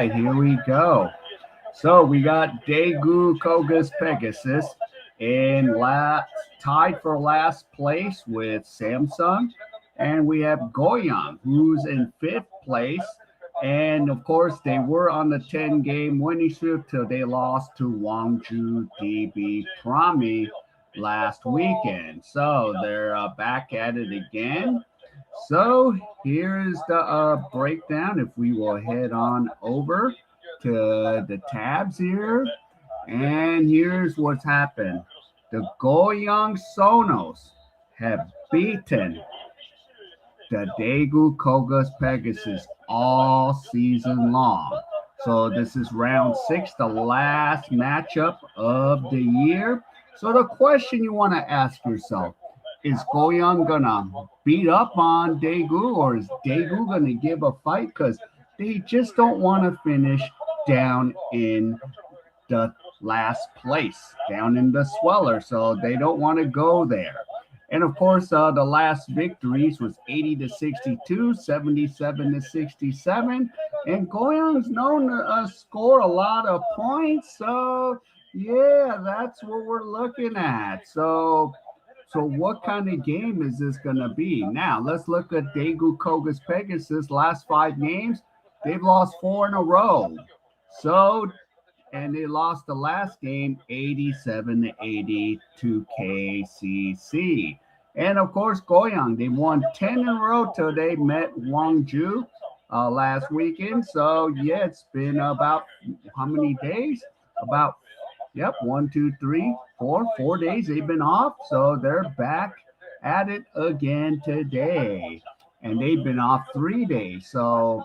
right, here we go. So we got Daegu Kogas Pegasus in tied for last place with Samsung. And we have Goyang, who's in fifth place. And of course, they were on the 10-game winning streak till they lost to Wangju DB Prami last weekend. So they're back at it again. So here's the breakdown. If we will head on over to the tabs here, and here's what's happened. The Goyng Sonos have beaten the Daegu Kogas Pegasus all season long. So this is round 6, the last matchup of the year. So the question you want to ask yourself, is Goyang gonna beat up on Daegu, or is Daegu gonna give a fight? Because they just don't want to finish down in the last place, down in the sweller. So they don't want to go there. And of course, the last victories was 80-62, 77-67. And Goyang's known to score a lot of points. So yeah, that's what we're looking at. So what kind of game is this going to be? Now, let's look at Daegu Kogas Pegasus. Last 5 games, they've lost 4 in a row. So, and they lost the last game 87-80 to KCC. And of course, Goyang, they won 10 in a row till they met Wangju last weekend. So, yeah, it's been about how many days? About 1, 2, 3, 4 days they've been off. So they're back at it again today. And they've been off 3 days. So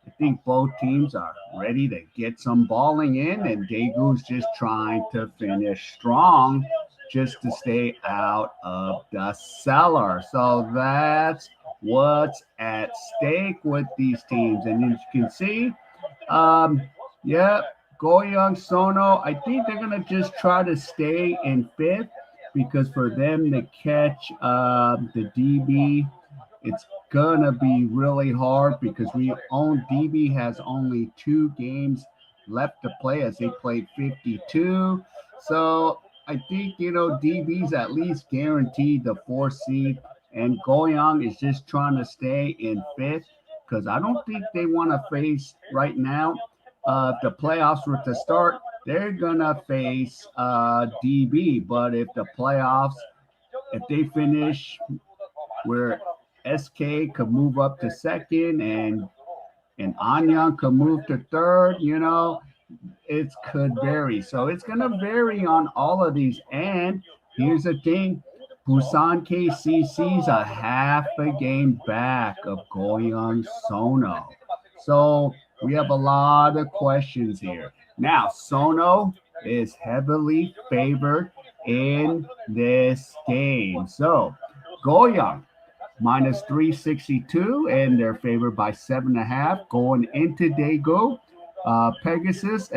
I think both teams are ready to get some balling in. And Daegu's just trying to finish strong just to stay out of the cellar. So that's what's at stake with these teams. And as you can see, Goyng Sono, I think they're going to just try to stay in 5th, because for them to catch the DB, it's going to be really hard, because DB has only 2 games left to play, as they played 52. So I think, DB's at least guaranteed the 4th seed, and Goyang is just trying to stay in 5th, because I don't think they want to face right now. If the playoffs were to start, they're going to face DB. But if the playoffs, if they finish where SK could move up to 2nd and Anyang could move to 3rd, it could vary. So it's going to vary on all of these. And here's the thing. Busan KCC's a half a game back of Goyang Sono. So we have a lot of questions here. Now, Sono is heavily favored in this game. So, Goyang minus 362, and they're favored by 7.5 going into Daegu. Pegasus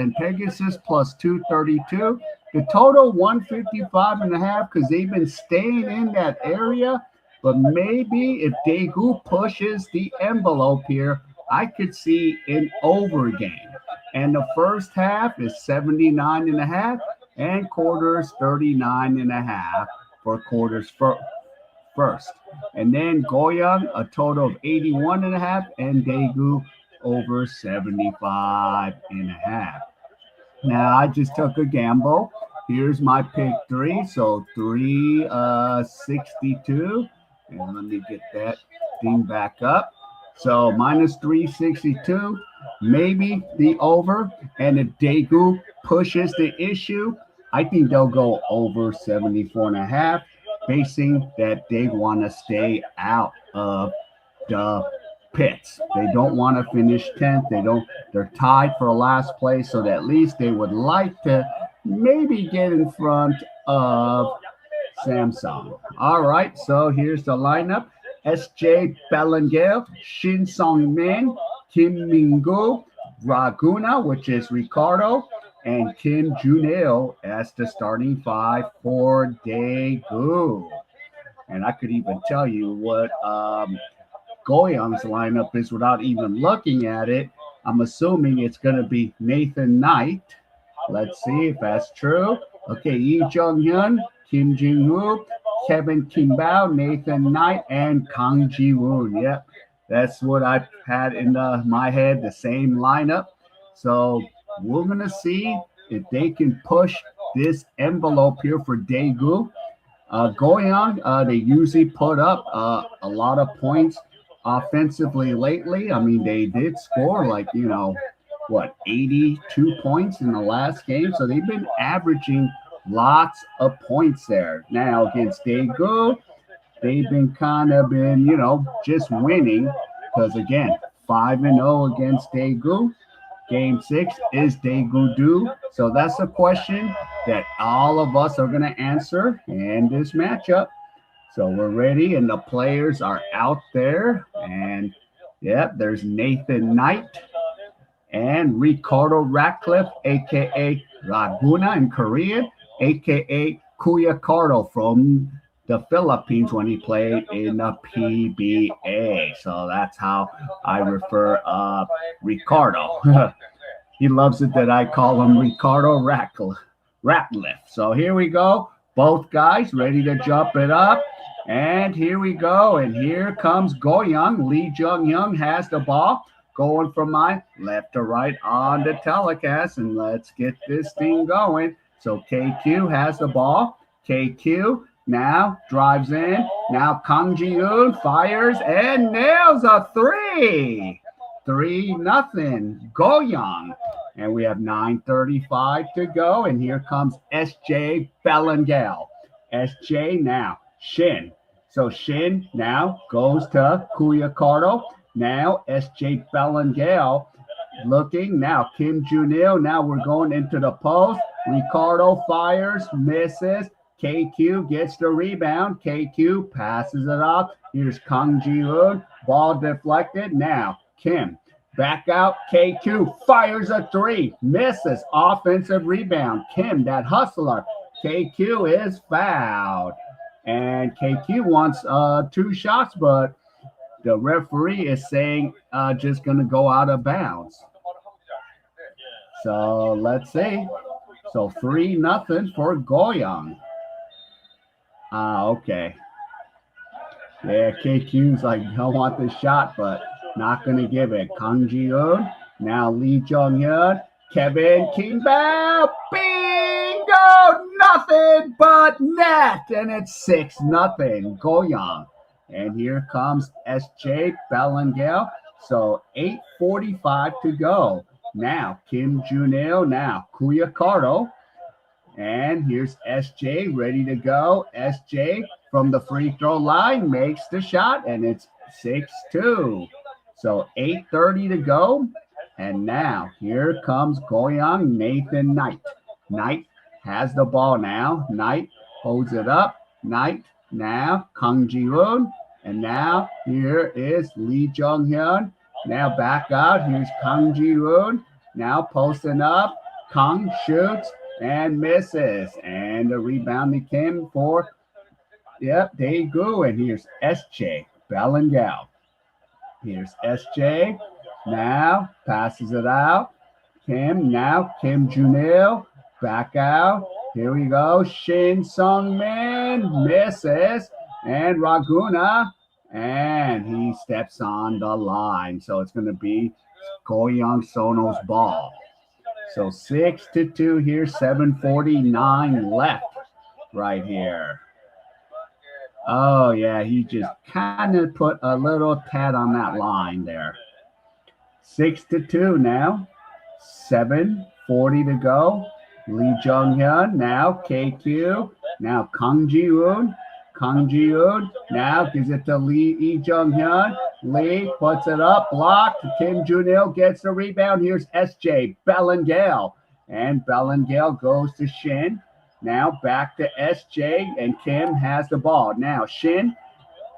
plus 232. The total 155.5, because they've been staying in that area. But maybe if Daegu pushes the envelope here, I could see an over game. And the first half is 79.5 and quarters 39.5 for quarters first. And then Goyang, a total of 81.5, and Daegu over 75.5. Now I just took a gamble. Here's my pick 3. So 362. And let me get that thing back up. So minus 362, maybe the over. And if Daegu pushes the issue, I think they'll go over 74.5, basing that they want to stay out of the pits. They don't want to finish 10th. They're tied for last place, so that at least they would like to maybe get in front of Samsung. All right, so here's the lineup. S.J. Bellinger, Shin Sung-min, Kim Min-gu, Raguna, which is Ricardo, and Kim Juneo as the starting 5 for Daegu. And I could even tell you what Goyang's lineup is without even looking at it. I'm assuming it's going to be Nathan Knight. Let's see if that's true. Okay, Lee Jung-hyun, Kim Jin-woo, Kevin Kimbao, Nathan Knight, and Kang Ji-woon. Yep, that's what I had in my head, the same lineup. So we're going to see if they can push this envelope here for Daegu. Goyang, they usually put up a lot of points offensively lately. I mean, they did score like, 82 points in the last game. So they've been averaging lots of points there. Now against Daegu, they've been just winning because, again, 5-0 against Daegu. Game 6 is Daegu due. So that's a question that all of us are going to answer in this matchup. So we're ready, and the players are out there. And, there's Nathan Knight and Ricardo Ratcliffe, a.k.a. Laguna in Korean, a.k.a. Kuyakardo from the Philippines when he played in the PBA. So that's how I refer Ricardo. He loves it that I call him Ricardo Ratcliffe. So here we go. Both guys ready to jump it up. And here we go. And here comes Goyang. Lee Jung-hyun has the ball. Going from my left to right on the telecast. And let's get this thing going. So KQ has the ball. KQ now drives in. Now Kang Ji-woon fires and nails a 3. 3-0 Goyang. And we have 9:35 to go. And here comes SJ Bellingham. SJ now Shin. So Shin now goes to Kuyakardo. Now SJ Bellingham looking. Now Kim Junil. Now we're going into the post. Ricardo fires, misses. KQ gets the rebound. KQ passes it off. Here's Kang Ji-woon. Ball deflected. Now Kim. Back out. KQ fires a 3. Misses. Offensive rebound. Kim, that hustler. KQ is fouled. And KQ wants 2 shots, but the referee is saying just going to go out of bounds. So let's see. So 3-0 for Goyang. Okay. Yeah, KQ's like, I want this shot, but not going to give it. Kang Ji-woon. Now Lee Jung-hyun. Kevin Kimbao. Bingo! Nothing but net. And it's 6-0 Goyang. And here comes SJ Bellingham. So 8:45 to go. Now Kim Junil. Now Kuyakardo. And here's SJ ready to go. SJ from the free throw line makes the shot, and it's 6-2. So 8:30 to go. And now here comes Goyang Nathan Knight. Knight has the ball now. Knight holds it up. Knight now Kang Ji-woon. And now here is Lee Jung-hyun. Now back out. Here's Kang Ji-woon. Now posting up. Kang shoots and misses. And the rebound to Kim for, Daegu. And here's SJ Bellingham. Here's SJ. Now passes it out. Kim. Now Kim Junil. Back out. Here we go. Shin Sung-min misses. And Raguna. And he steps on the line. So it's going to be Goyng Sono's ball. So 6-2 here. 7:49 left right here. Oh, yeah. He just kind of put a little tad on that line there. 6-2 now. 7:40 to go. Lee Jung-hyun. Now KQ. Now Kang Ji-woon. Kang Ji-woon now gives it to Lee Jung-hyun. Lee puts it up, blocked. Kim Junil gets the rebound. Here's SJ Bellingham. And Bellingham goes to Shin. Now back to SJ, and Kim has the ball. Now Shin,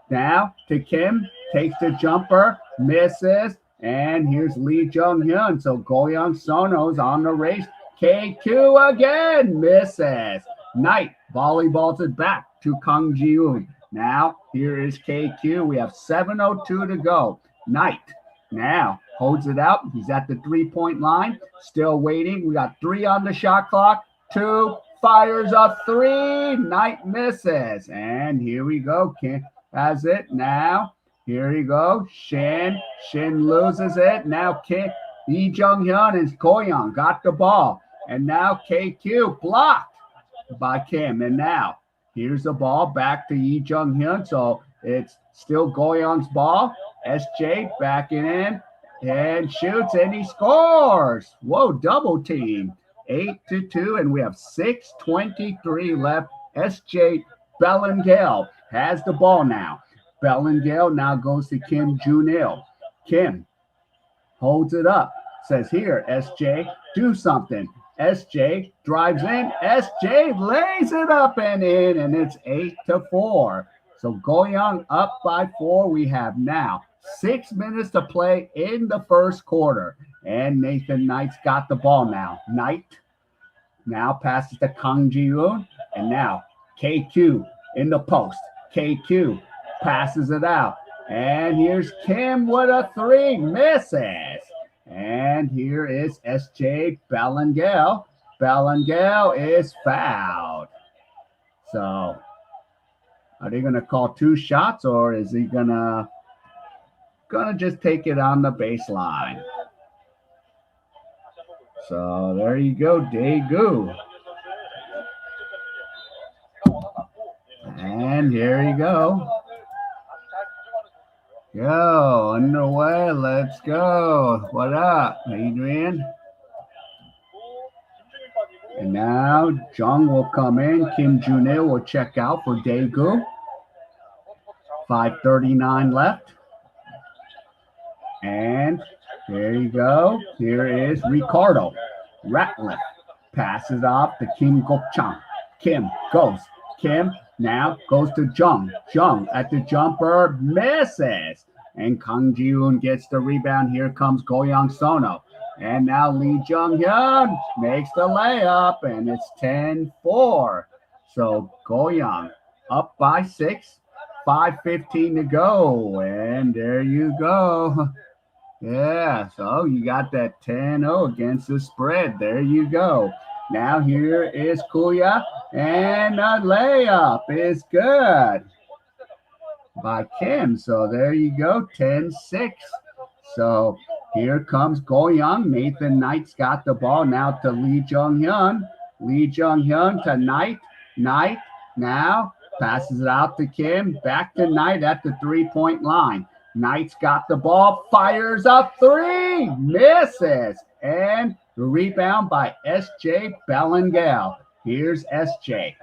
now to Kim, takes the jumper, misses. And here's Lee Jung-hyun. So Goyng Sono's on the race. KQ again, misses. Knight volleyballs it back to Kang Ji-woon. Now, here is KQ. We have 7:02 to go. Knight. Now, holds it out. He's at the 3-point line, still waiting. We got 3 on the shot clock. 2, fires a 3. Knight misses. And here we go. Kim has it now. Here you go. Shin loses it. Now Lee Jung-hyun and Goyang got the ball. And now KQ blocked by Kim. And now here's the ball back to Lee Jung-hyun. So it's still Goyang's ball. SJ backing in and shoots and he scores. Whoa, double team. 8-2, and we have 6:23 left. SJ Bellingale has the ball now. Bellingale now goes to Kim Junil. Kim holds it up. Says here, SJ, do something. SJ drives in. SJ lays it up and in, and it's 8-4. So Goyang up by 4. We have now 6 minutes to play in the first quarter. And Nathan Knight's got the ball now. Knight now passes to Kang Ji-woon. And now KQ in the post. KQ passes it out. And here's Kim with a 3. Misses. And here is SJ Bellingale. Bellingale is fouled. So are they going to call 2 shots, or is he gonna just take it on the baseline? So there you go, Daegu. And here you go. Yo, underway. Let's go. What up, Adrian? And now Jung will come in. Kim Junil will check out for Daegu. 5:39 left. And there you go. Here is Ricardo. Ratliff passes off to Kim Gok-chang. Kim goes. Kim now goes to Jung. Jung at the jumper misses. And Kang Ji-woon gets the rebound. Here comes Goyng Sono. And now Lee Jung-hyun makes the layup. And it's 10-4. So Goyang up by 6. 5:15 to go. And there you go. Yeah, so you got that 10-0 against the spread. There you go. Now here is Kuya, and a layup is good by Kim. So there you go, 10-6. So here comes Goyang. Nathan Knight's got the ball now to Lee Jung-hyun. Lee Jung-hyun to Knight. Knight now passes it out to Kim. Back to Knight at the 3-point line. Knight's got the ball, fires up 3, misses, and the rebound by SJ Bellingale. Here's SJ.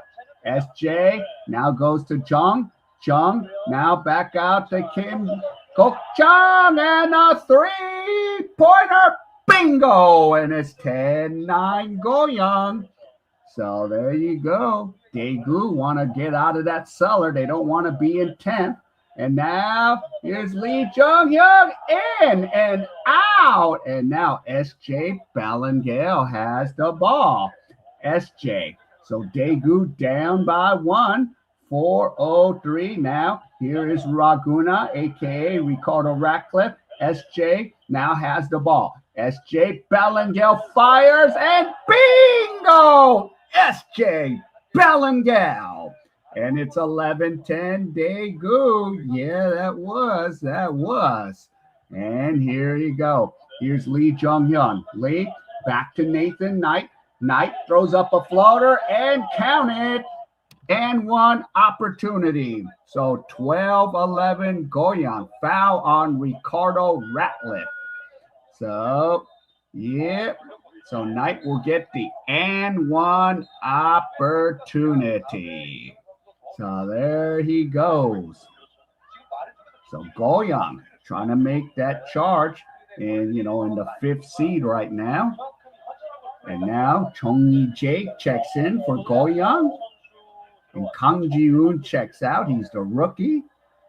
SJ now goes to Jung. Jung now back out to Kim Gok-chang, and a 3-pointer, bingo, and it's 10-9 Goyang. So there you go. Daegu want to get out of that cellar. They don't want to be in 10th. And now here's Lee Jung-hyun in and out. And now SJ Bellingale has the ball. SJ. So Daegu down by 1. 4:03 now. Here is Raguna, a.k.a. Ricardo Ratcliffe. SJ now has the ball. SJ Bellingale fires and bingo! SJ Bellingale. And it's 11-10 Daegu. Yeah, that was. And here you go. Here's Lee Jung-hyun. Lee back to Nathan Knight. Knight throws up a floater and count it. And 1 opportunity. So 12-11 Goyang. Foul on Ricardo Ratliff. So, yeah. So Knight will get the and 1 opportunity. So there he goes. So Goyang trying to make that charge in the 5th seed right now. And now Chung Jae checks in for Goyang. And Kang Ji-woon checks out. He's the rookie.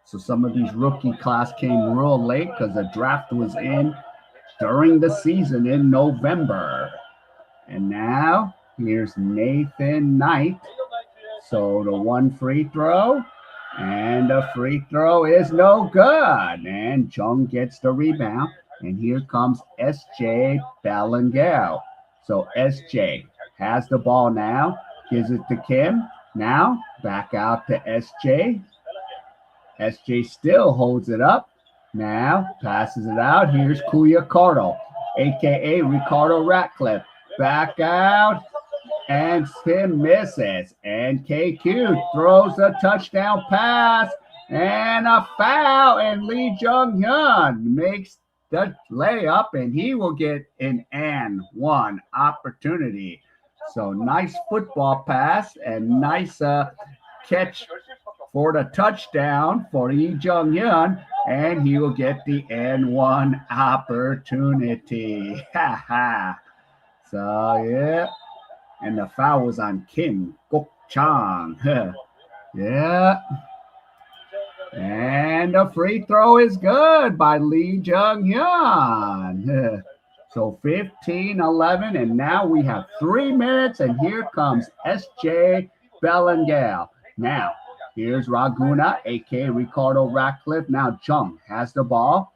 So some of these rookie class came real late because the draft was in during the season in November. And now here's Nathan Knight. So the 1 free throw, and the free throw is no good. And Jung gets the rebound. And here comes S.J. Belangel. So S.J. has the ball now, gives it to Kim. Now back out to S.J. S.J. still holds it up. Now passes it out. Here's Kuya, a.k.a. Ricardo Ratcliffe. Back out. And Tim misses. And KQ throws a touchdown pass. And a foul. And Lee Jung-hyun makes the layup. And he will get an and one opportunity. So nice football pass. And nice catch for the touchdown for Lee Jung-hyun. And he will get the and one opportunity. Ha ha. So, yeah. And the foul was on Kim Gok-chang. Yeah. And the free throw is good by Lee Jung-hyun. So 15-11, and now we have 3 minutes, and here comes S.J. Belangel. Now, here's Raguna, a.k.a. Ricardo Ratcliffe. Now Jung has the ball.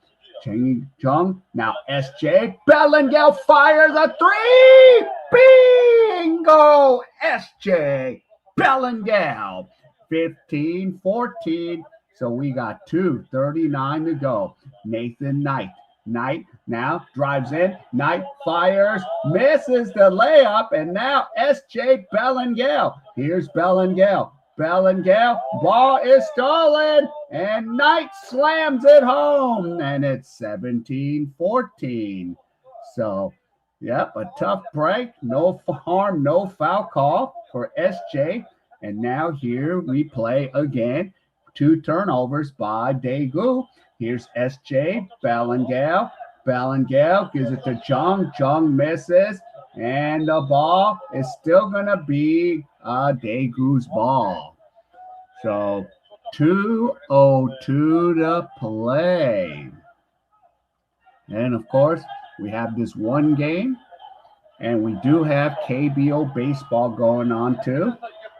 Jung. Now S.J. Belangel fires a three. Bingo! S.J. Belangel. 15-14. So we got 2:39 to go. Nathan Knight. Knight now drives in. Knight fires, misses the layup, and now S.J. Belangel. Here's Belangel. Belangel, ball is stolen, and Knight slams it home, and it's 17-14. So, yep, a tough break, no harm, no foul call for S.J. And now here we play again. 2 turnovers by Daegu. Here's S.J. Belangel. Belangel gives it to Jung. Jung misses. And the ball is still going to be Daegu's ball. So 2:02 to play. And, of course, we have this one game. And we do have KBO baseball going on, too.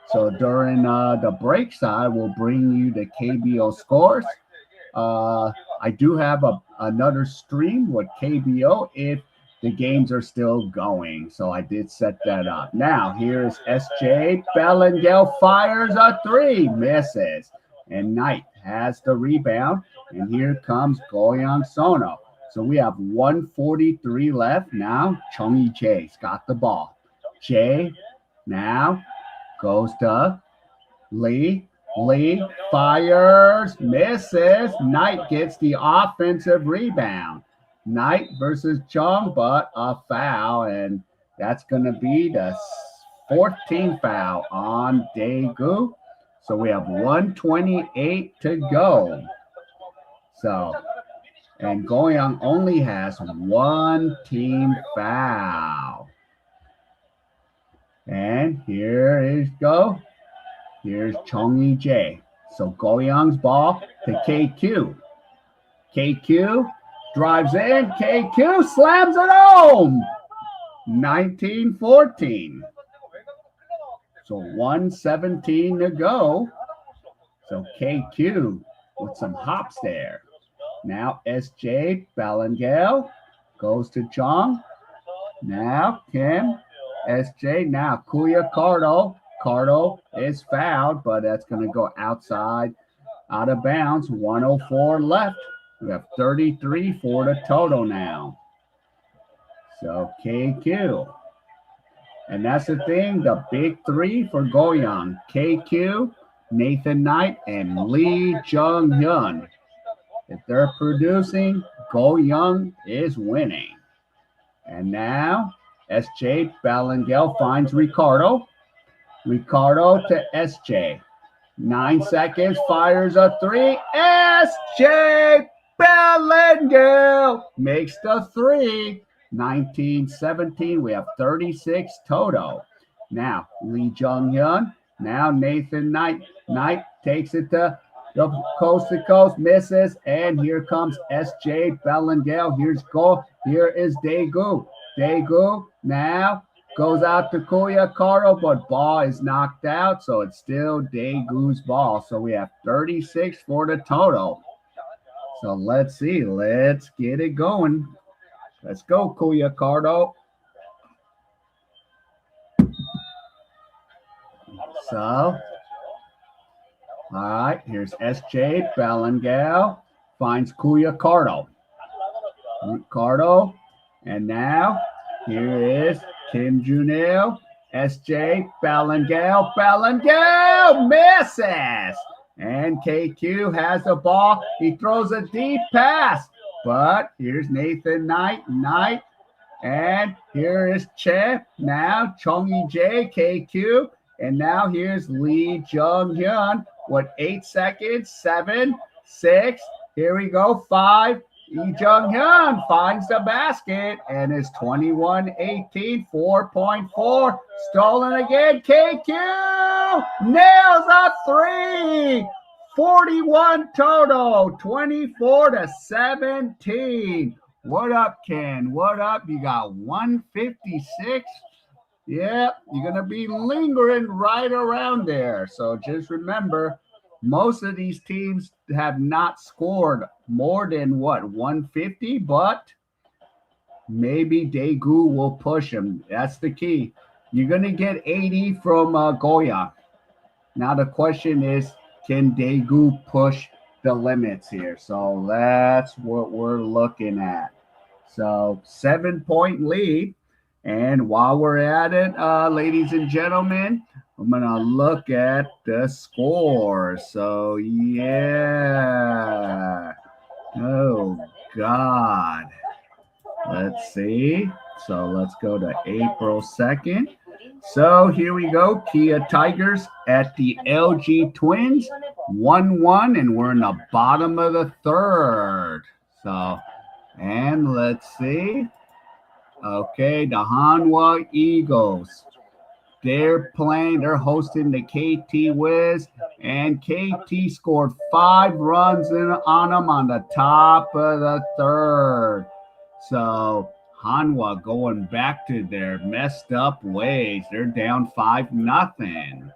So during the break side, we'll bring you the KBO scores. I do have another stream with KBO if the games are still going. So I did set that up. Now, here is S.J. Belangel fires a three, misses. And Knight has the rebound. And here comes Goyng Sono. So we have 1:43 left. Now, Chung Jae's got the ball. Jae now goes to Lee. Lee fires, misses. Knight gets the offensive rebound. Knight versus Chung, but a foul, and that's going to be the 14th foul on Daegu. So we have 1:28 to go. So, and Goyang only has 1 team foul. And here is go. Here's Chung Jae. So Goyang's ball to KQ. KQ drives in. KQ slams it home. 19-14. So 1:17 to go. So KQ with some hops there. Now S.J. Belangel goes to Chung. Now Kim. S.J. Now Kuya Cardo. Cardo is fouled, but that's going to go outside, out of bounds. 1:04 left. We have 33 for the total now. So KQ. And that's the thing, the big three for Goyang. KQ, Nathan Knight, and Lee Jung-hyun. If they're producing, Goyang is winning. And now S.J. Belangel finds Ricardo. Ricardo to S.J. 9 seconds, fires a three. S.J. Belangel makes the three. 19-17. We have 36 total. Now, Lee Jung-hyun. Now, Nathan Knight. Knight takes it to the coast to coast, misses. And here comes S.J. Belangel. Here's goal. Here is Daegu. Daegu now goes out to Kuya Karo, but ball is knocked out. So it's still Daegu's ball. So we have 36 for the total. So let's see. Let's get it going. Let's go, Cardo. So, all right, here's SJ Bellingal finds Cardo. And now here is Kim Junil, SJ Bellingal misses. And KQ has the ball. He throws a deep pass. But here's Nathan Knight. And here is Che. Now Chongi J, KQ. And now here's Lee Jung Hyun. What, 8 seconds? 7, 6. Here we go. 5. Lee Jung Hyun finds the basket. And it's 21-18, 4.4. Stolen again. KQ nails a 3. 41 total. 24-17. What up, Ken? What up? You got 156. Yep, you're going to be lingering right around there. So just remember, most of these teams have not scored more than, 150? But maybe Daegu will push them. That's the key. You're going to get 80 from Goyang. Now the question is, can Daegu push the limits here? So that's what we're looking at. So 7-point lead. And while we're at it, ladies and gentlemen, I'm going to look at the score. So, yeah. Oh, God. Let's see. So let's go to April 2nd. So here we go. Kia Tigers at the LG Twins. 1-1, and we're in the bottom of the third. So, and let's see. Okay, the Hanwha Eagles. They're hosting the KT Wiz, and KT scored 5 runs on them on the top of the third. So Hanwha going back to their messed up ways. They're down 5-0.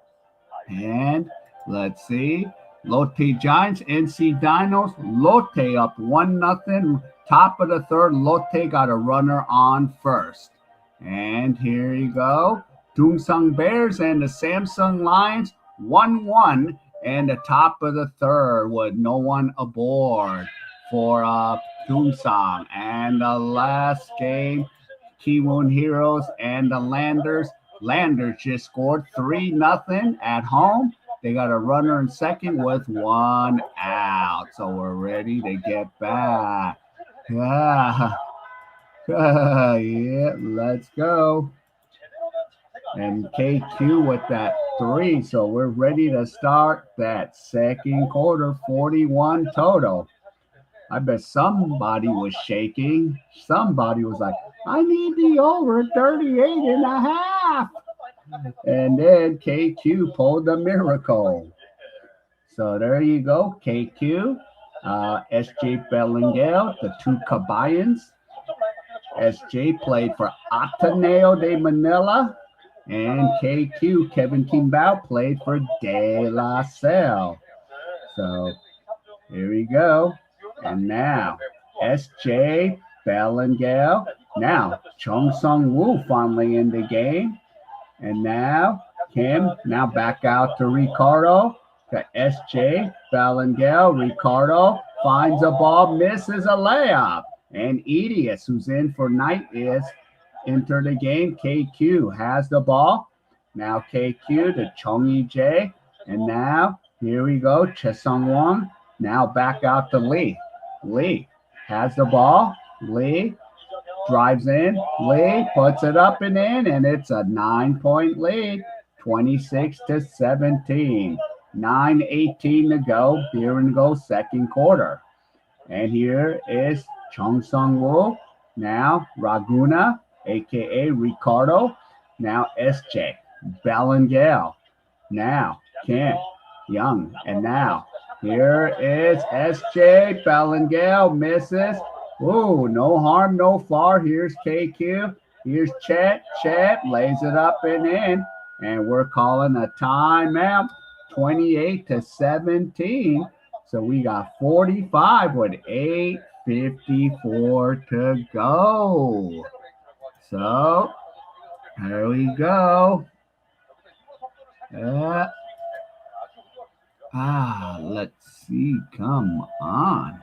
And let's see. Lotte Giants, NC Dinos. Lotte up 1-0. Top of the third, Lotte got a runner on first. And here you go. Doomsung Bears and the Samsung Lions 1-1. And the top of the third with no one aboard for Doomsung. And the last game, Kiwoon Heroes and the Landers. Landers just scored 3-0 at home. They got a runner in second with 1 out. So we're ready to get back. Yeah, let's go. And KQ with that 3. So we're ready to start that second quarter, 41 total. I bet somebody was shaking. Somebody was like, I need the over 38.5. And then KQ pulled the miracle. So there you go, KQ. SJ Bellingal, the 2 Kabayans. SJ played for Ateneo de Manila. And KQ, Kevin Kimbao, played for De La Salle. So here we go. And now, SJ Bellingal. Now, Chung Sung Woo finally in the game. And now, Kim, now back out to Ricardo. Got SJ Bellingal. Ricardo finds a ball, misses a layup. And Edius, who's in for Knight, is entered the game. KQ has the ball. Now KQ to Chongi J. And now, here we go, Chesung Wong. Now back out to Lee. Lee has the ball. Lee drives in. Lee puts it up and in, and it's a 9-point lead, 26-17. 9:18 to go. Here we go, second quarter. And here is Chung Sung Woo. Now Raguna, a.k.a. Ricardo. Now SJ Bellingal. Now Ken Young. And now here is SJ Bellingal. Misses. Ooh, no harm, no foul. Here's KQ. Here's Chet. Chet lays it up and in. And we're calling a timeout. 28-17. So we got 45 with 8:54 to go. So here we go. Let's see. Come on.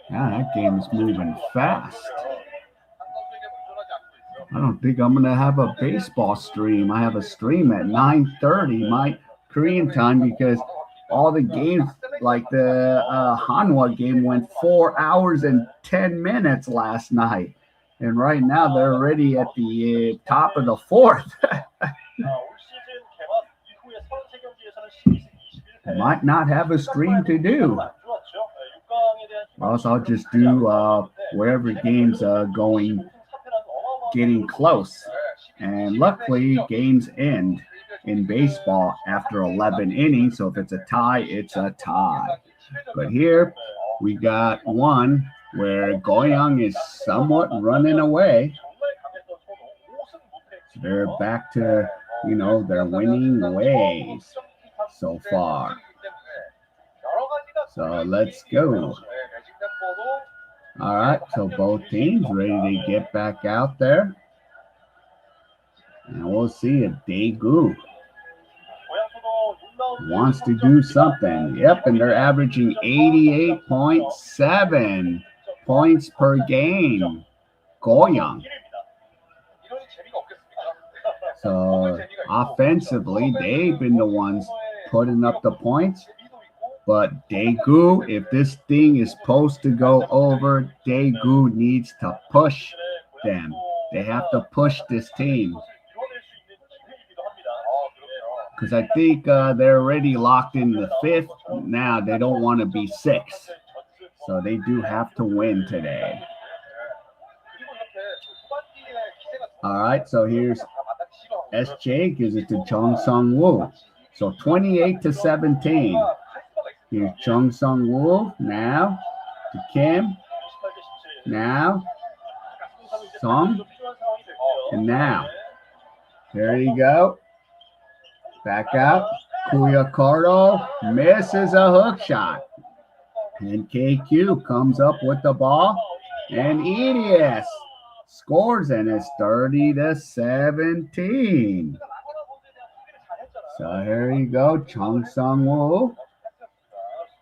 Yeah, that game is moving fast. I don't think I'm going to have a baseball stream. I have a stream at 9:30 my Korean time because all the games, like the Hanwha game, went 4 hours and 10 minutes last night. And right now they're already at the top of the fourth. Might not have a stream to do. Or else I'll just do wherever games are getting close. And luckily, games end in baseball after 11 innings. So if it's a tie, it's a tie. But here we got one where Goyang is somewhat running away. So they're back to, their winning ways so far. So let's go. All right, so both teams ready to get back out there. And we'll see if Daegu wants to do something. Yep, and they're averaging 88.7 points per game. Goyang. So offensively, they've been the ones putting up the points. But Daegu, if this thing is supposed to go over, Daegu needs to push them. They have to push this team. Because I think they're already locked in the fifth. Now they don't want to be sixth. So they do have to win today. All right, so here's SJ gives it to Chung Sung Woo. So 28-17. Here's Chung Sung Woo. Now to Kim. Now Sung. And now. There you go. Back out. Kuya Cardo misses a hook shot. And KQ comes up with the ball. And EDS scores, and it's 30-17. So here you go. Chung Sung Woo.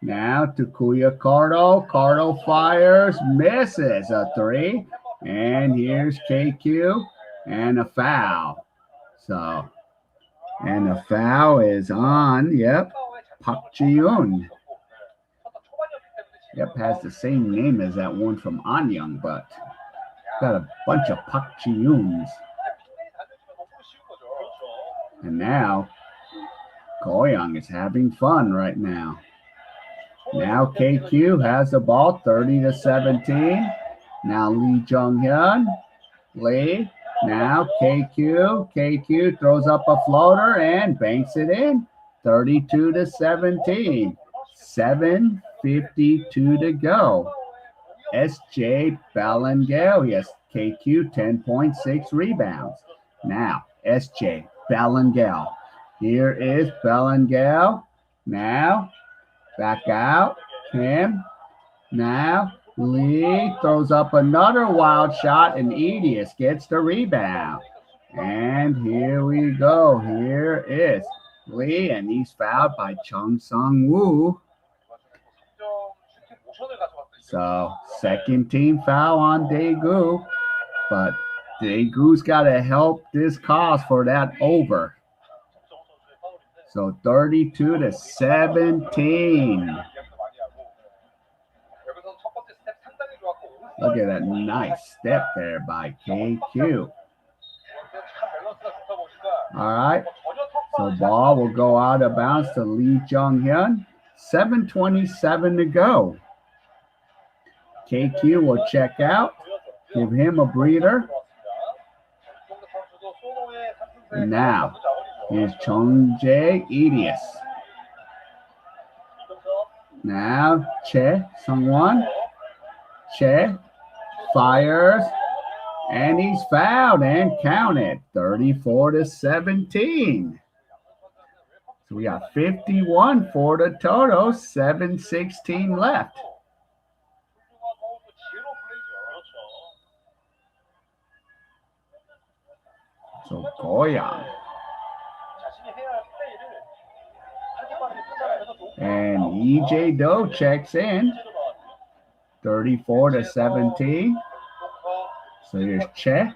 Now to Kuya Cardo. Cardo fires, misses a three. And here's KQ. And a foul. So, and the foul is on, Park Ji-yoon. Yep, has the same name as that one from Anyang, but got a bunch of Park Ji-yoons. And now, Goyang is having fun right now. Now KQ has the ball, 30-17. Now Lee Jung-hyun. Lee. Now KQ throws up a floater and banks it in. 32-17. 7:52 to go. SJ Balangale, yes, KQ 10.6 rebounds. Now SJ Balangale. Here is Balangale. Now back out. Kim. Now Lee throws up another wild shot, and Edius gets the rebound. And here we go. Here is Lee, and he's fouled by Chung Sung Woo. So, second team foul on Daegu. But Daegu's got to help this cause for that over. So, 32-17. Look at that nice step there by KQ. All right. So ball will go out of bounds to Lee Jung-hyun. 7:27 to go. KQ will check out. Give him a breather. And now, here's Chung Jae-Edius. Now, Che Sung-won. Che fires, and he's fouled and counted. 34-17. So we got 51 for the total, 7:16 left. So Goyang. And EJ Do checks in, 34-17. So here's Che.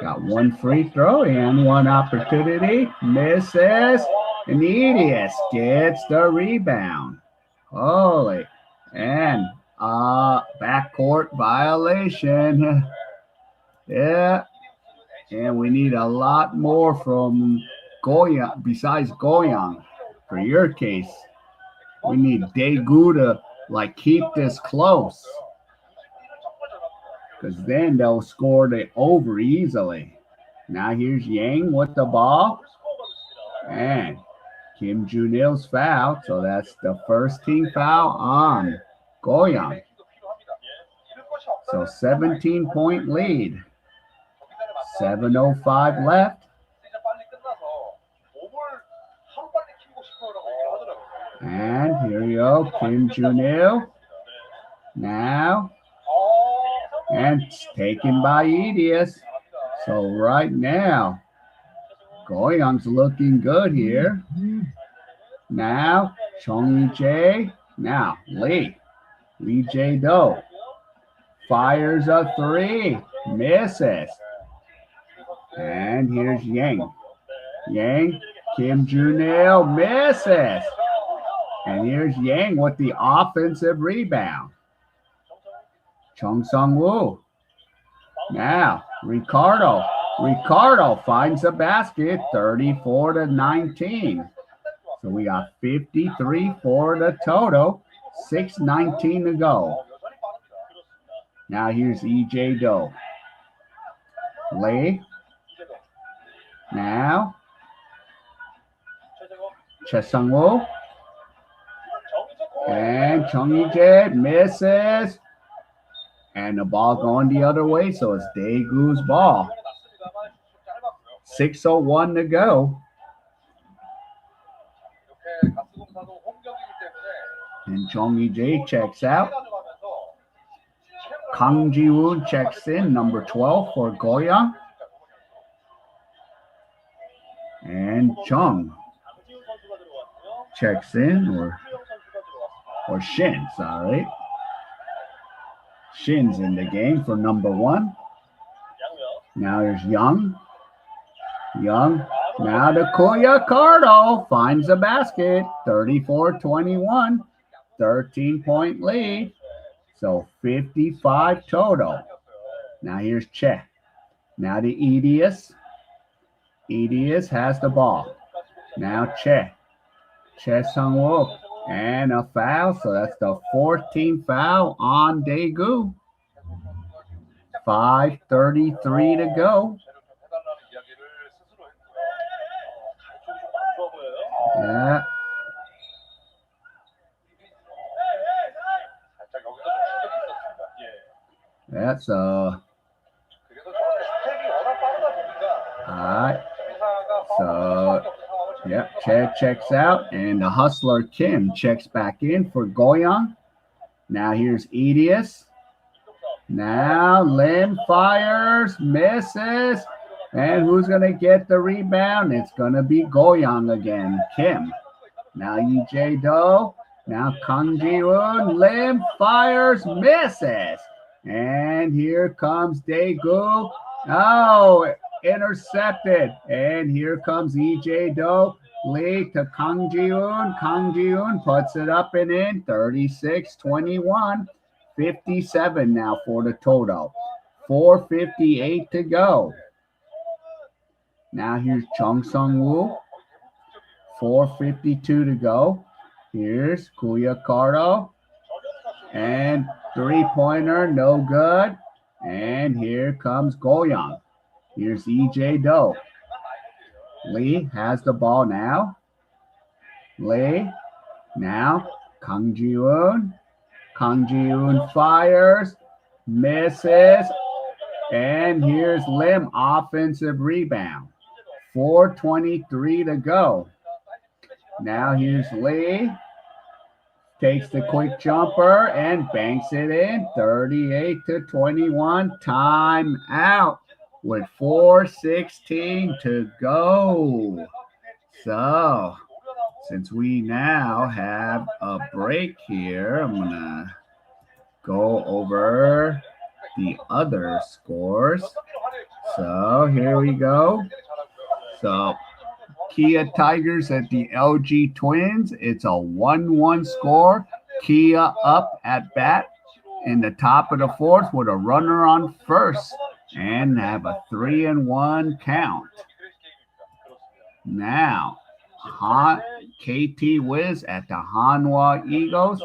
Got one free throw and one opportunity. Misses. And Edius gets the rebound. Holy. And backcourt violation. Yeah. And we need a lot more from Goyang, besides Goyang. For your case, we need Daegu to keep this close. Because then they'll score the over easily. Now here's Yang with the ball. And Kim Junil's foul. So that's the first team foul on Goyang. So 17-point lead. 7:05 left. And here you go, Kim Junil. Now. And it's taken by Edius. So right now, Goyang's looking good here. Now, Chong Jae. Now, Lee Jae Do. Fires a three. Misses. And here's Yang. Yang. Kim Junil misses. And here's Yang with the offensive rebound. Chung Sung Woo. Now, Ricardo. Ricardo finds the basket, 34-19. So we got 53 for the total, 6:19 to go. Now here's EJ Do. Lee. Now. Che Sung Woo. And Chung Jae misses. And the ball going the other way, so it's Daegu's ball. 6:01 to go. And Chung Jae checks out. Kang Ji-woon checks in, number 12 for Goyang. And Chung checks in, or Shin, sorry. Shin's in the game for number 1. Now there's Young. Young. Now to Kuya Cardo finds the basket. 34-21. 13-point lead. So 55 total. Now here's Che. Now to Edius. Edius has the ball. Now Che. Che Sung-woo. And a foul, so that's the 14th foul on Daegu. 5:33 to go. Yeah. That's all right. So yep, Che checks out, and the hustler Kim checks back in for Goyang. Now here's Edius. Now Lim fires, misses, and who's going to get the rebound? It's going to be Goyang again, Kim. Now EJ Do. Now Kang Ji-woon. Lim fires, misses. And here comes Daegu. Oh, intercepted. And here comes EJ Do. Lee to Kang Ji-woon. Kang Ji-woon puts it up and in. 36-21. 57 now for the total. 4:58 to go. Now here's Chung Sung-woo. 4:52 to go. Here's Kuya Cardo. And three-pointer, no good. And here comes Goyang. Here's EJ Do. Lee has the ball now. Lee. Now Kang Ji-woon. Kang Ji-woon fires. Misses. And here's Lim, offensive rebound. 4:23 to go. Now here's Lee. Takes the quick jumper and banks it in. 38-21. Time out with 4:16 to go. So, since we now have a break here, I'm going to go over the other scores. So, here we go. So, Kia Tigers at the LG Twins. It's a 1-1 score. Kia up at bat in the top of the fourth with a runner on first and have a 3-1 count. Now, KT Wiz at the Hanwha Eagles.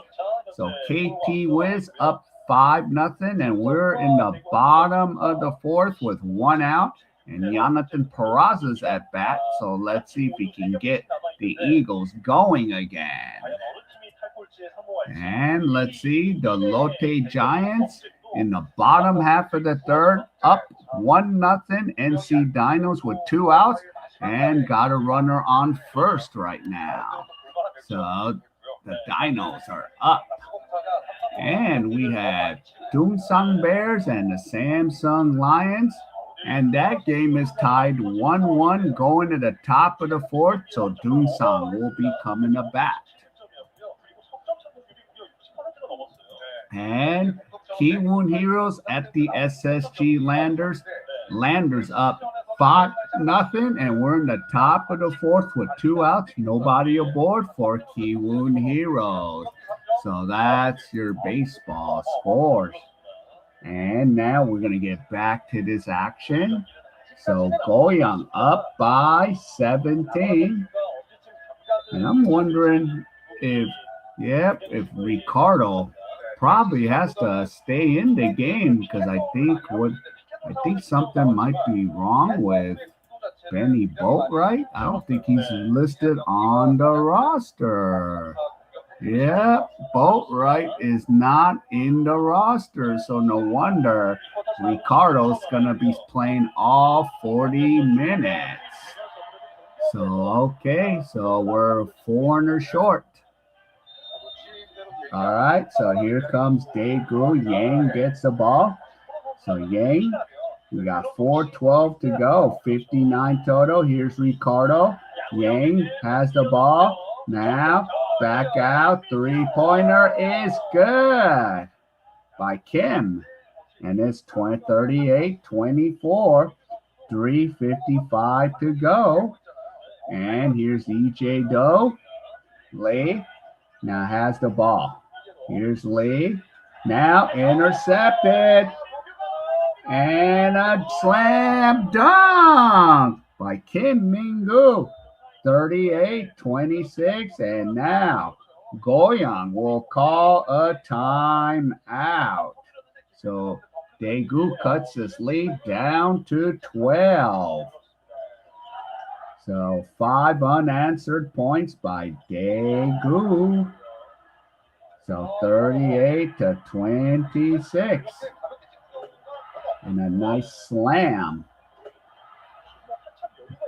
So KT Wiz up 5-0, and we're in the bottom of the fourth with 1 out. And Jonathan Peraza's at bat, so let's see if he can get the Eagles going again. And let's see, the Lotte Giants in the bottom half of the third, up 1-0. NC Dinos with 2 outs and got a runner on first right now. So the Dinos are up. And we have Doomsung Bears and the Samsung Lions. And that game is tied 1-1 going to the top of the fourth. So Doomsung will be coming to bat. And Kiwoon Heroes at the SSG Landers. Landers up 5-0. And we're in the top of the fourth with 2 outs. Nobody aboard for Kiwoon Heroes. So that's your baseball scores. And now we're going to get back to this action. So Goyang up by 17. And I'm wondering if Ricardo probably has to stay in the game, because I think something might be wrong with Benny Boatwright. I don't think he's listed on the roster. Yeah, Boatwright is not in the roster, so no wonder Ricardo's going to be playing all 40 minutes. So, okay, so we're 4 short. All right, so here comes Daegu. Yang gets the ball. So Yang, we got 4:12 to go, 59 total. Here's Ricardo. Yang has the ball. Now, back out, 3-pointer is good by Kim. And it's 38-24, 3:55 to go. And here's EJ Doe. Lee now has the ball. Here's Lee. Now intercepted. And a slam dunk by Kim Min-gu. 38-26, and now Goyang will call a timeout. So Daegu cuts his lead down to 12. So 5 unanswered points by Daegu. So 38-26. And a nice slam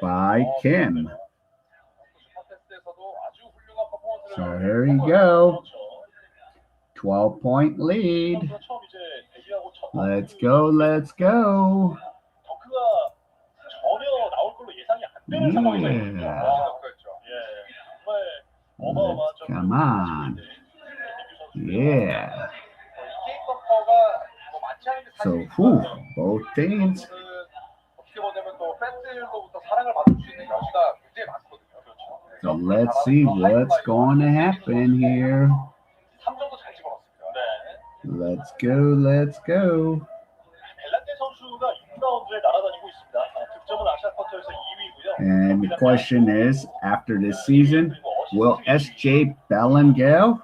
by Kim. So here we go. 12-point lead. Let's go, let's go. Yeah. Come on. Yeah. So, both teams. So let's see what's going to happen here. Let's go, let's go. And the question is, after this season, will S.J. Bellinger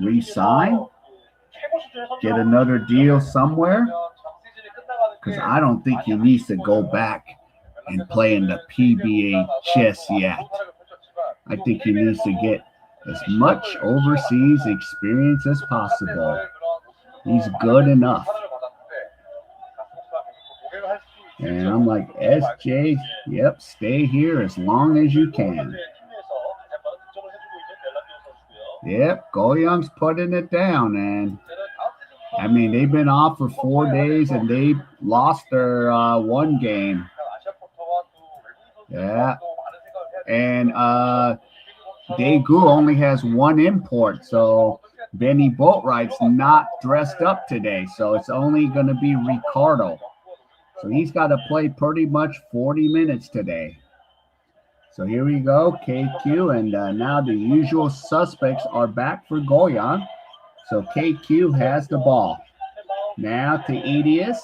resign? Get another deal somewhere? Because I don't think he needs to go back and play in the PBA just yet. I think he needs to get as much overseas experience as possible. He's good enough. And I'm like, SJ, yep, stay here as long as you can. Yep, Goyang's putting it down. And I mean, they've been off for 4 days and they lost their one game. Yeah. And Daegu only has one import. So Benny Boatwright's not dressed up today. So it's only going to be Ricardo. So he's got to play pretty much 40 minutes today. So here we go, KQ, and now the usual suspects are back for Goyang. So KQ has the ball. Now to Edius.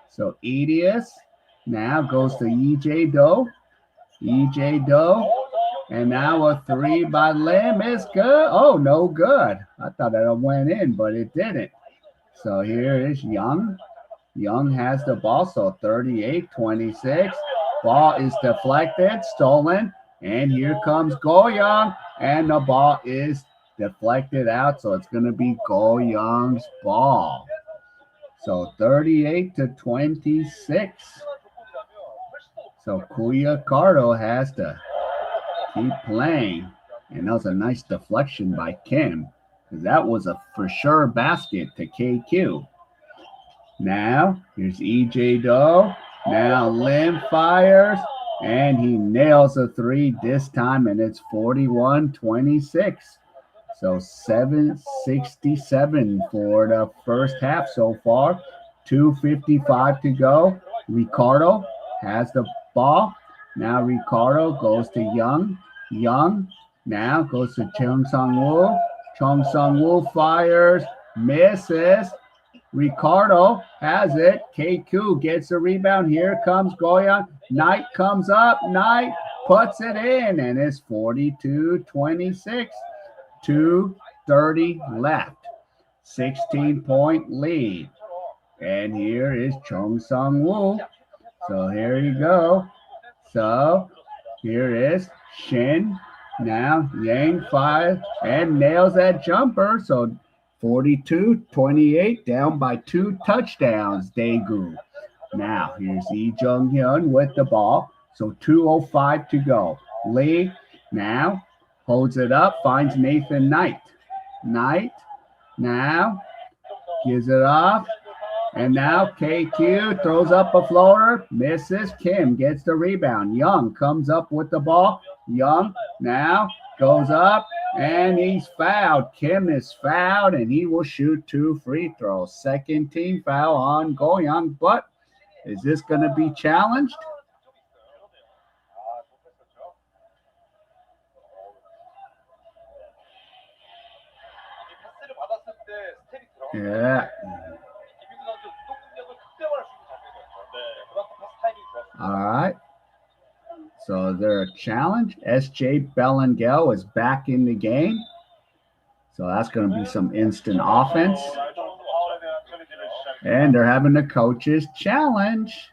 So Edius now goes to EJ Doe. EJ Doe. And now a three by Lim is good. Oh, no good. I thought that went in, but it didn't. So here is Young. Young has the ball, so 38-26. Ball is deflected, stolen, and here comes Goyang, and the ball is deflected out, so it's going to be Goyang's ball. So 38-26. So Ricardo has to keep playing, and that was a nice deflection by Kim, because that was a for sure basket to KQ. Now, here's EJ Doe. Now Lim fires, and he nails a three this time, and it's 41-26. So 767 for the first half so far. 2:55 to go. Ricardo has the ball. Now Ricardo goes to Young. Young now goes to Chung Sung-woo. Chung Sung-woo fires, misses. Ricardo has it. KQ gets the rebound. Here comes Goyang. Knight comes up. Knight puts it in, and it's 42-26. 2:30 left. 16-point lead. And here is Chung Sung-woo. So here you go. So here is Shin. Now Yang fires and nails that jumper. So 42-28, down by 2 touchdowns, Daegu. Now, here's Lee Jung-hyun with the ball. So 2:05 to go. Lee now holds it up, finds Nathan Knight. Knight now gives it off. And now KQ throws up a floater, misses. Kim gets the rebound. Young comes up with the ball. Young now goes up, and he's fouled. Kim is fouled, and he will shoot 2 free throws. Second team foul on Goyang, but is this going to be challenged? Yeah. All right. So there's a challenge. SJ Bellengel is back in the game. So that's going to be some instant offense. And they're having a coach's challenge.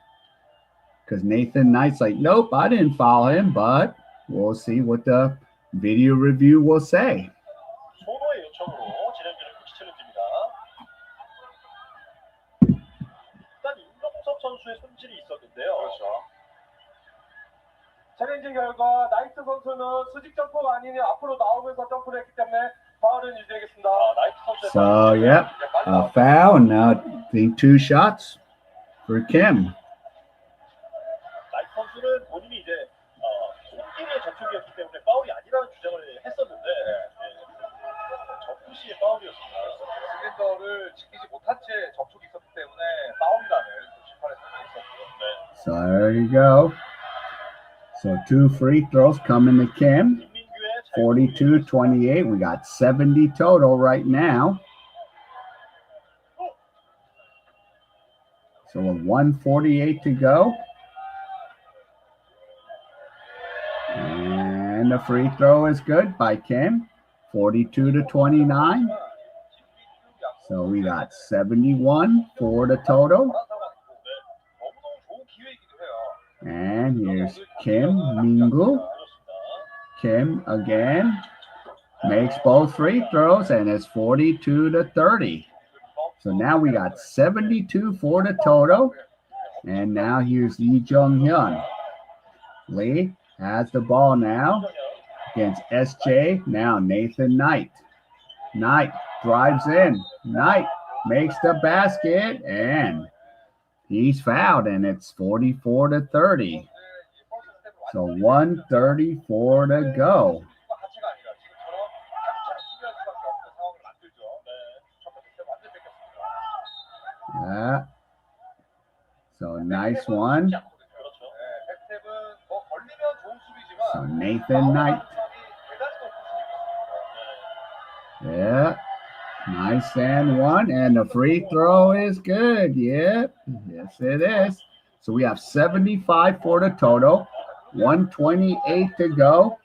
Because Nathan Knight's like, nope, I didn't foul him. But we'll see what the video review will say. 챌린지 결과 나이트 선수는 수직 점퍼가 아닌 앞으로 나오면서 점프를 했기 때문에 파울은 유지하겠습니다. 나이트 선수의 So, yep, a foul, and now I think 2 shots for Kim. 나이트 선수는 본인이 이제 손길의 접촉이었기 때문에 파울이 아니라는 주장을 했었는데 접수 시의 파울이었습니다. 실린더를 지키지 못한 채 접촉이 있었기 때문에 파울이라는 심판의 설명이 있었고요. 네. So there you go. So 2 free throws coming to Kim. 42-28. We got 70 total right now. So a 1:48 to go. And the free throw is good by Kim. 42-29. So we got 71 for the total. And here's Kim Minggu. Kim again makes both free throws, and it's 42-30. So now we got 72 for the total. And now here's Lee Jung-hyun. Lee has the ball now against SJ. Now Nathan Knight. Knight drives in. Knight makes the basket, and he's fouled, and it's 44-30. So 1:34 to go. Yeah. So nice one. So Nathan Knight. Yeah. Nice and one. And the free throw is good. Yep. Yes, it is. So we have 75 for the total. 128 to go.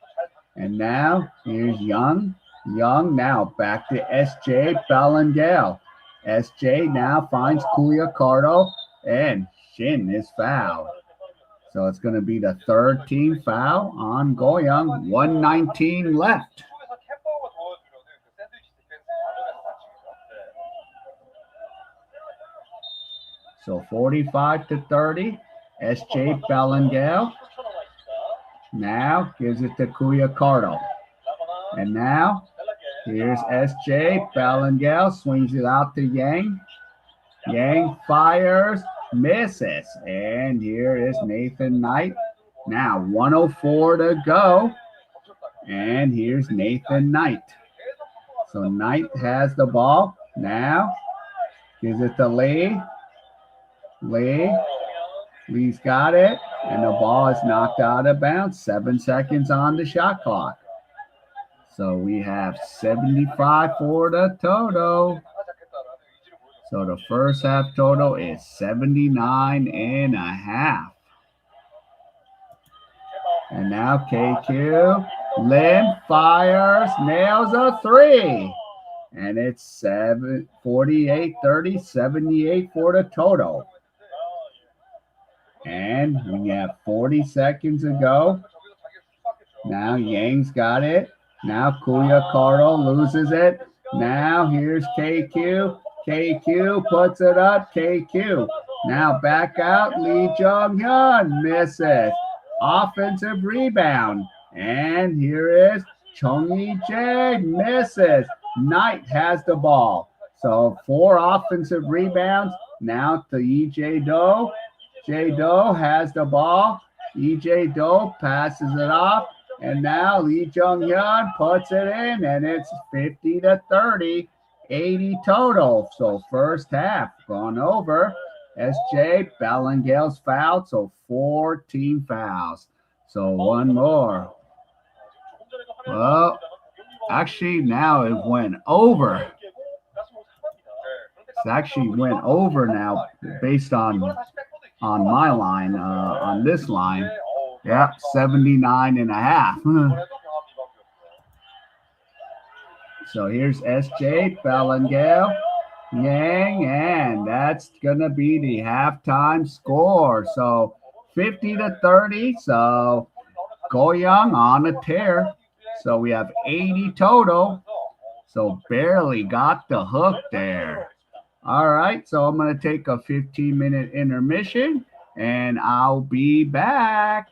And now here's Young. Young now back to SJ Ballengale. SJ now finds Culiacardo, and Shin is fouled. So it's going to be the third team foul on Goyang. 1:19 left. So 45-30. SJ Ballengale now gives it to Culiacardo. And now here's SJ Ballengale, swings it out to Yang. Yang fires, misses. And here is Nathan Knight. Now 1:04 to go. And here's Nathan Knight. So Knight has the ball. Now gives it to Lee. Lee's got it. And the ball is knocked out of bounds. 7 seconds on the shot clock. So we have 75 for the total. So the first half total is 79.5. And now KQ. Lin fires, nails a three. And it's 48-30, 78 for the total. And we have 40 seconds to go. Now Yang's got it. Now Culiacardo loses it. Now here's KQ. KQ puts it up. KQ. Now back out. Lee Jung-hyun misses. Offensive rebound. And here is Chung Jae misses. Knight has the ball. So 4 offensive rebounds. Now to EJ Do. Do has the ball. EJ Do passes it off. And now Lee Jung-hyun puts it in, and it's 50-30, 80 total. So first half gone over. SJ Ballengale's fouled, so 4 team fouls. So one more. Well, actually now it went over. It actually went over now based on my line, on this line. Yep, 79.5. So here's SJ Ballengale, Yang, and that's gonna be the halftime score. So 50-30. So Goyang on a tear. So we have 80 total. So barely got the hook there. All right, so I'm gonna take a 15-minute intermission, and I'll be back.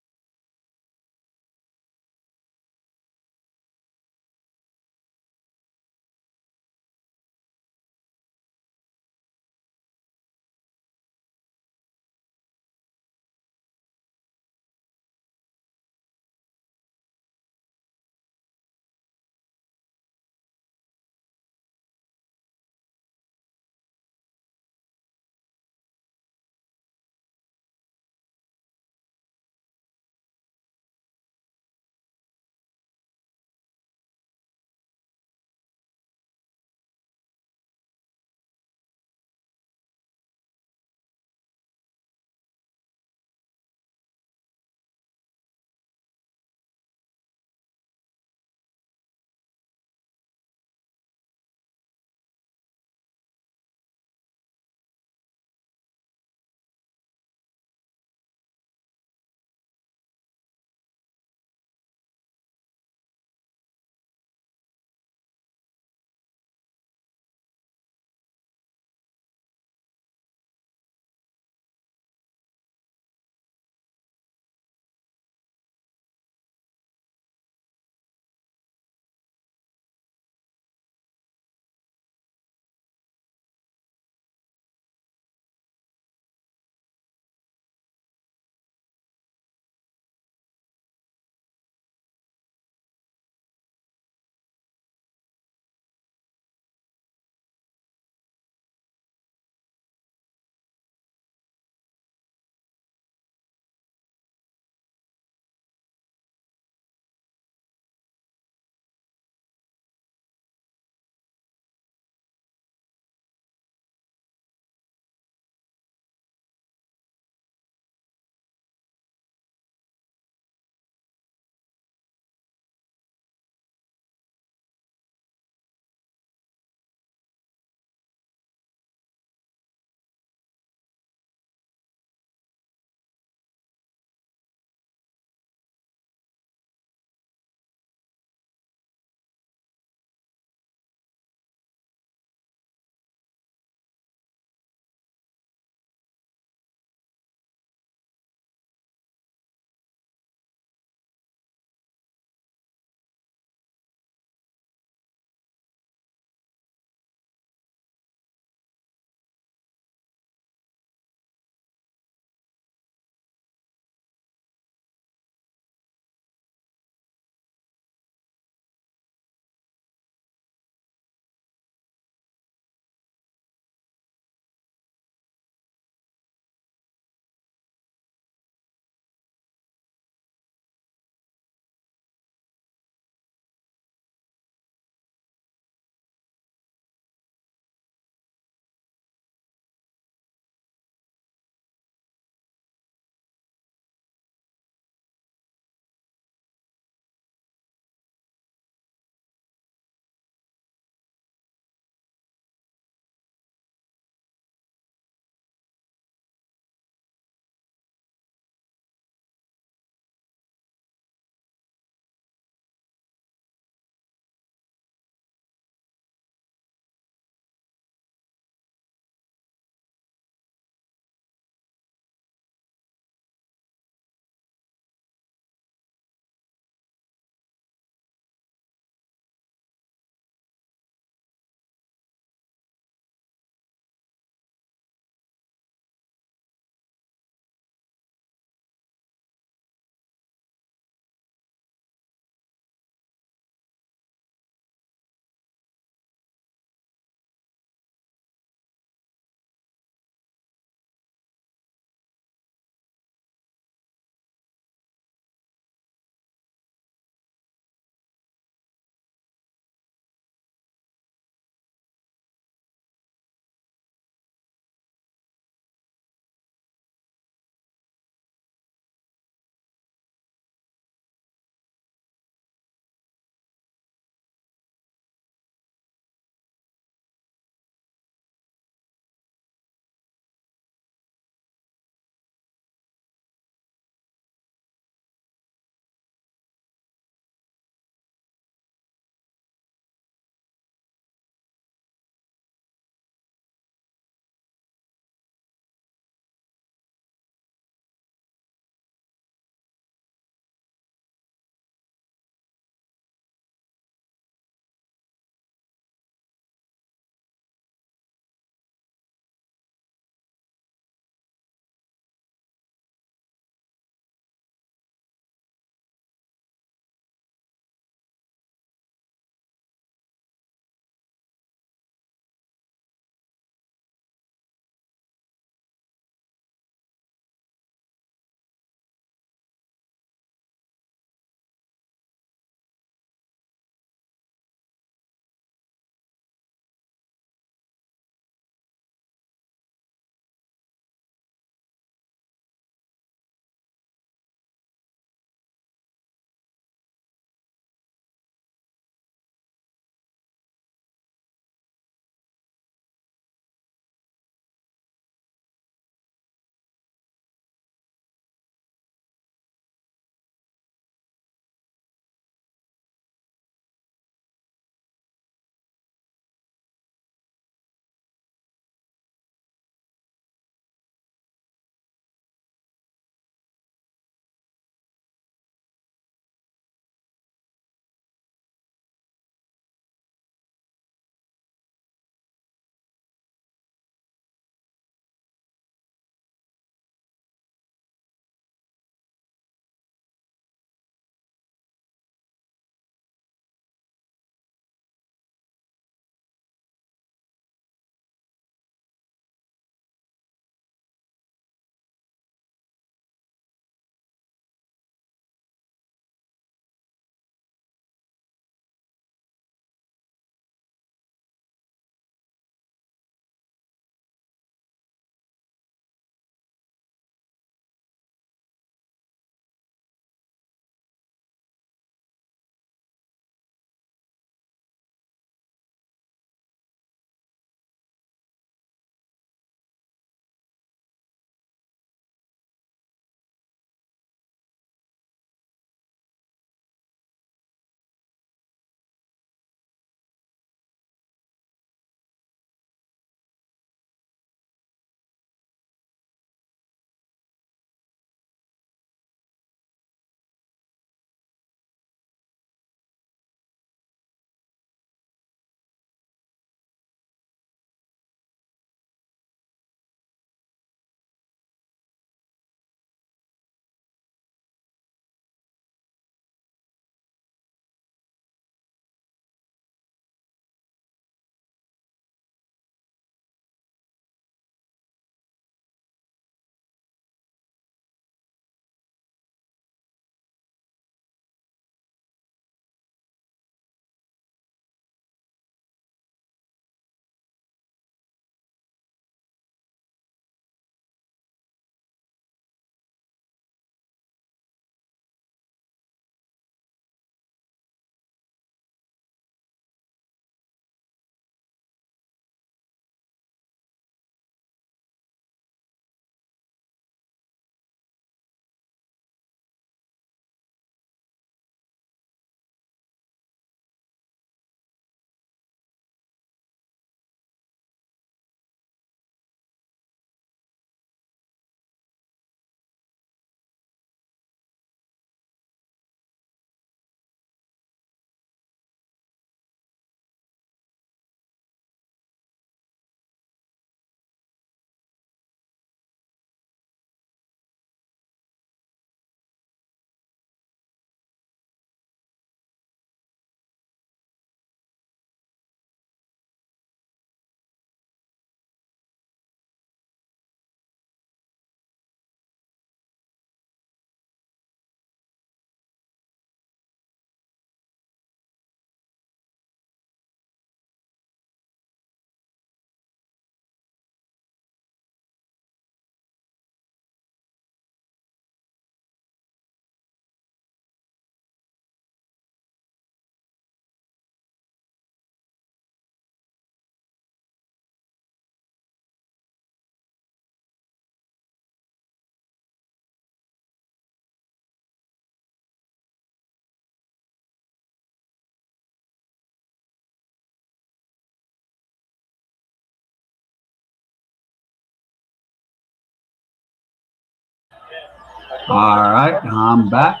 All right, I'm back.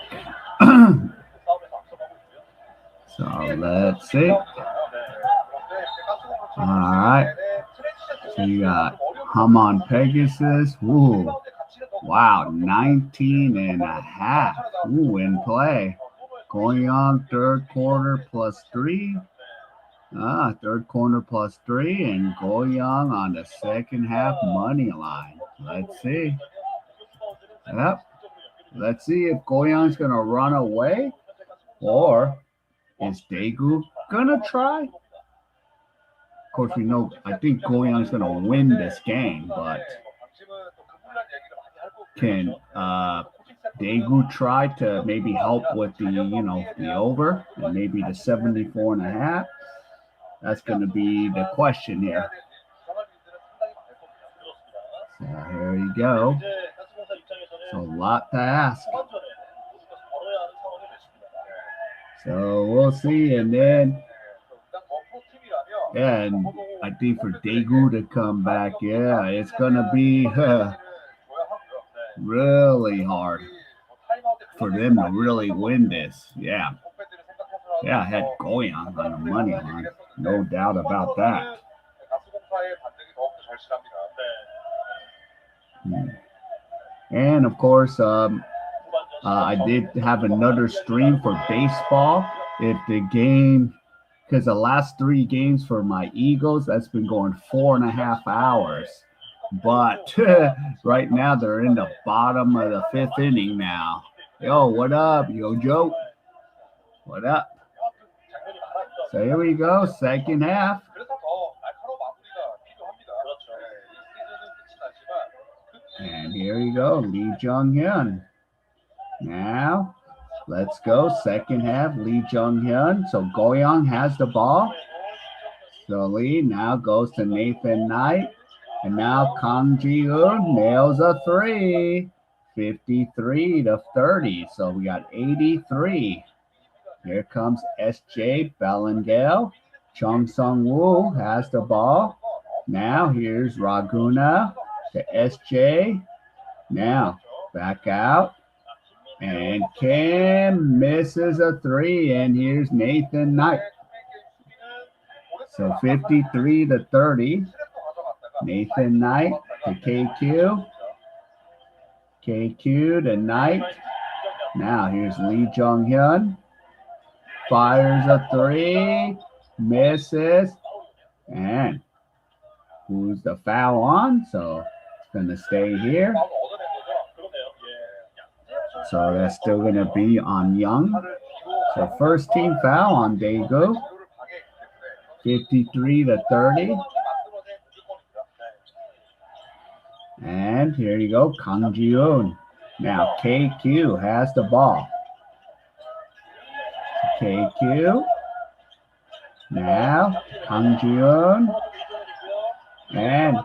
So let's see. All right. So you got Hamon Pegasus. Ooh. Wow, 19 and a half. Ooh, in play. Goyang third quarter plus 3. Third corner plus 3, and Goyang on the second half money line. Let's see. Yep. Let's see if Goyang's going to run away, or is Daegu going to try? Of course, we know, I think Goyang's going to win this game, but can Daegu try to maybe help with the, the over and maybe the 74 and a half? That's going to be the question here. So here you go. So a lot to ask. So we'll see. And then, and I think for Daegu to come back, it's going to be really hard for them to really win this. Yeah, I had Goyang on the money line. No doubt about that. And of course, I did have another stream for baseball. If the game, because the last 3 games for my Eagles, that's been going 4.5 hours. But right now they're in the bottom of the 5th inning now. Yo, what up? Yo, Joe. What up? So here we go, second half. And here we go, Lee Jung-hyun. Now, let's go, second half, Lee Jung-hyun. So Goyang has the ball. So Lee now goes to Nathan Knight. And now Kang Ji-eun nails a 3. 53-30. So we got 83. Here comes S.J. Bellingham. Chung Sung-woo has the ball. Now here's Raguna to S.J. Now back out. And Kim misses a 3. And here's Nathan Knight. So 53-30. Nathan Knight to KQ. KQ to Knight. Now here's Lee Jung-hyun. Fires a 3, misses, and who's the foul on? So it's going to stay here. So that's still going to be on Young. So first team foul on Daegu. 53-30. And here you go, Kang Ji-eun. Now KQ has the ball. KQ. Now, Kang Ji-eun. And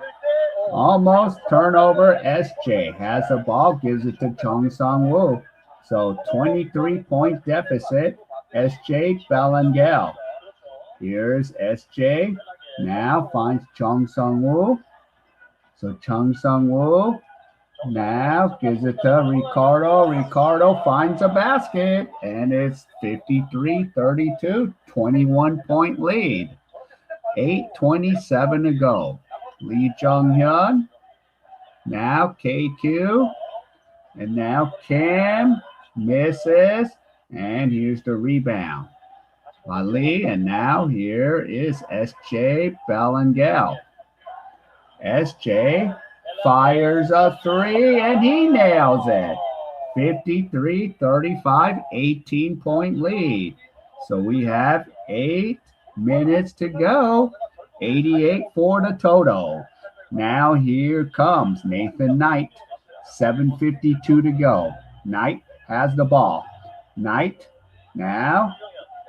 almost turnover. SJ has the ball, gives it to Chung Sung-woo. So 23-point deficit. SJ Bellingham. Here's SJ. Now finds Chung Sung-woo. So Chung Sung-woo now gives it to Ricardo. Ricardo finds a basket, and it's 53-32, 21-point lead. 8:27 to go. Lee Jung-hyun. Now KQ. And now Kim misses. And here's the rebound by Lee. And now here is S.J. Bellingham. S.J. fires a 3, and he nails it. 53-35, 18-point lead. So we have 8 minutes to go. 88 for the total. Now here comes Nathan Knight. 7:52 to go. Knight has the ball. Knight now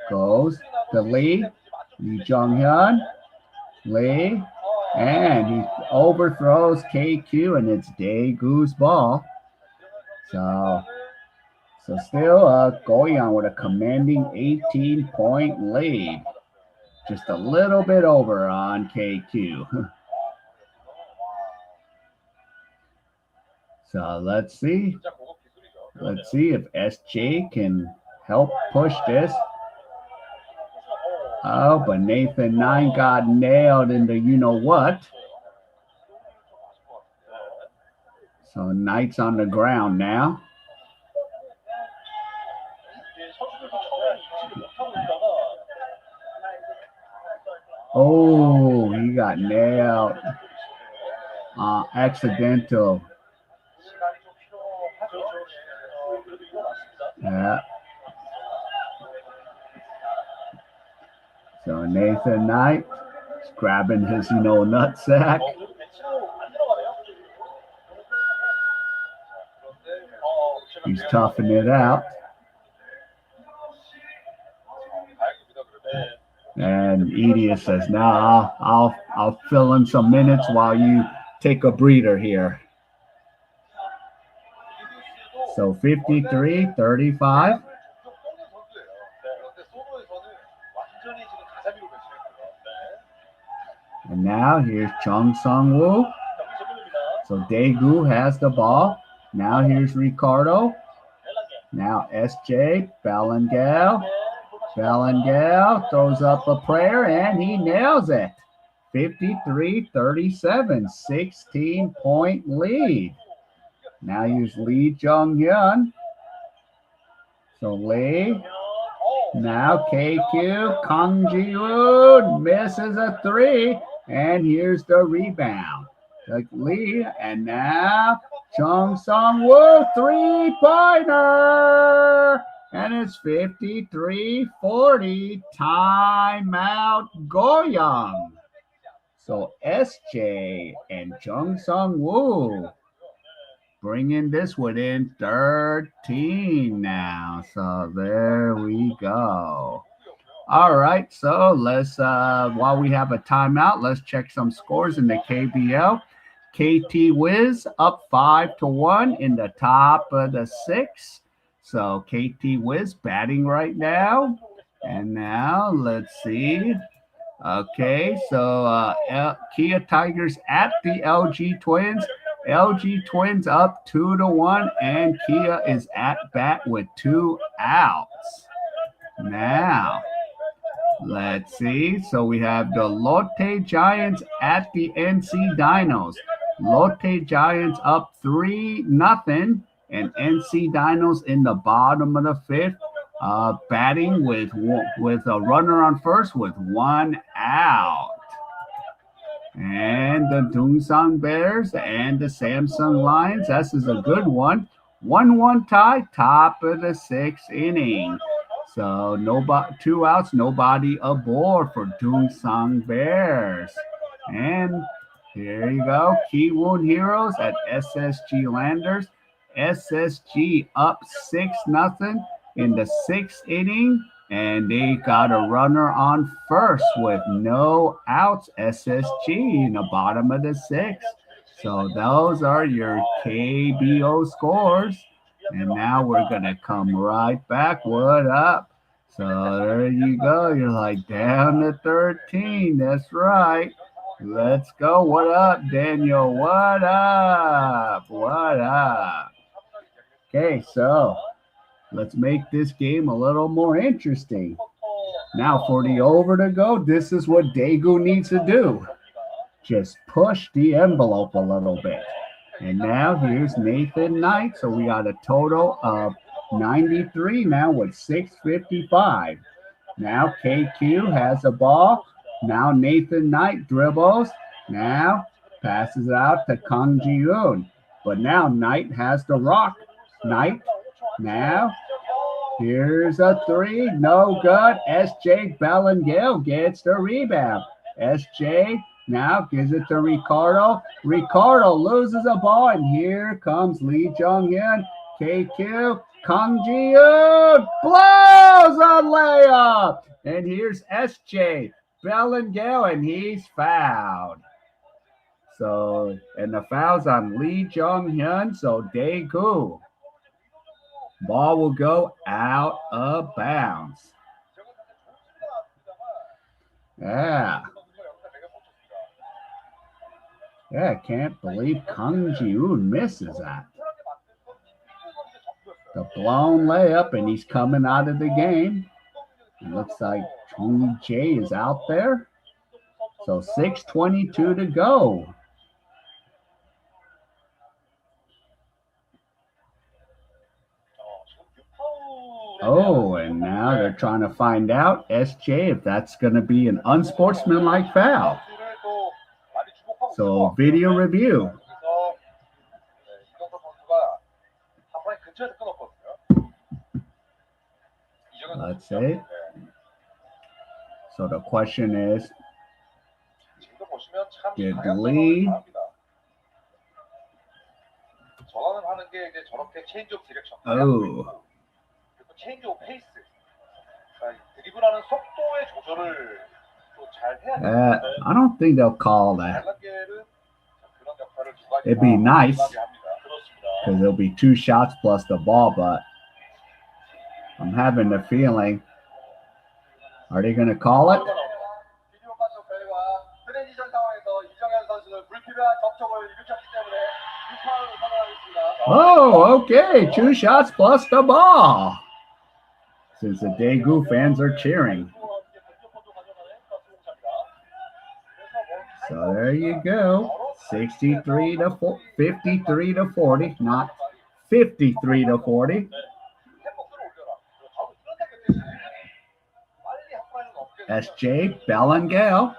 goes to Lee. Lee Jung-hyun. Lee. And he overthrows KQ, and it's Daegu's ball. So still Goyang with a commanding 18-point lead. Just a little bit over on KQ. So let's see. Let's see if SJ can help push this. Oh, but Nathan 9 got nailed in the you-know-what. So Knight's on the ground now. Oh, he got nailed. Accidental. Yeah. So Nathan Knight is grabbing his, nutsack. He's toughing it out. And Edie says, "Nah, I'll fill in some minutes while you take a breather here." So 53-35. And now here's Chung Sung-woo. So Daegu has the ball. Now here's Ricardo. Now SJ, Bellingham. Bellingham throws up a prayer and he nails it. 53-37, 16-point lead. Now here's Lee Jong-hyun. So Lee. Now KQ, Kang Ji-woon misses a three. And here's the rebound. Lee, and now Chung Sung-woo, three-pointer. And it's 53-40. Timeout Goyang. So SJ and Chung Sung-woo bringing this within 13 now. So there we go. All right, so let's, while we have a timeout, let's check some scores in the KBL. KT Wiz up 5-1 in the top of the six. So KT Wiz batting right now. And now let's see. Okay, so Kia Tigers at the LG Twins. LG Twins up 2-1, and Kia is at bat with 2 outs. Now, let's see. So we have the Lotte Giants at the NC Dinos. Lotte Giants up 3-0, and NC Dinos in the bottom of the fifth, batting with a runner on first with 1 out. And the Doosan Bears and the Samsung Lions. This is a good one. 1-1 tie, top of the sixth inning. So 2 outs, nobody aboard for Doosan Bears. And here you go. Kiwoon Heroes at SSG Landers. SSG up 6-0 in the sixth inning. And they got a runner on first with no outs. SSG in the bottom of the sixth. So those are your KBO scores. And now we're going to come right back. What up? So there you go. You're like down to 13. That's right. Let's go. What up, Daniel? What up? What up? Okay, so let's make this game a little more interesting. Now for the over to go, this is what Daegu needs to do. Just push the envelope a little bit. And now here's Nathan Knight. So we got a total of 93 now with 6:55. Now KQ has a ball. Now Nathan Knight dribbles. Now passes it out to Kang Ji-woon. But now Knight has the rock. Knight now. Here's a three. No good. SJ Bellingham gets the rebound. SJ now gives it to Ricardo. Ricardo loses a ball. And here comes Lee Jong-hyun. KQ. Kang Ji-woon blows a layup. And here's SJ Bellingham. And he's fouled. So, and the foul's on Lee Jong-hyun. So Daegu. Ball will go out of bounds. Yeah. Yeah, I can't believe Kang Ji-woon misses that. The blown layup, and he's coming out of the game. It looks like Tony J is out there. So 6:22 to go. Oh, and now they're trying to find out, SJ, if that's going to be an unsportsmanlike foul. So video review. Let's see. So the question is, did the lead? Oh. I don't think they'll call that. It'd be nice because it'll be 2 shots plus the ball, but I'm having the feeling. Are they going to call it? Oh, okay. 2 shots plus the ball. Since the Daegu fans are cheering. So there you go. 53 to 53 to 40, not 53 to 40. SJ Bellingham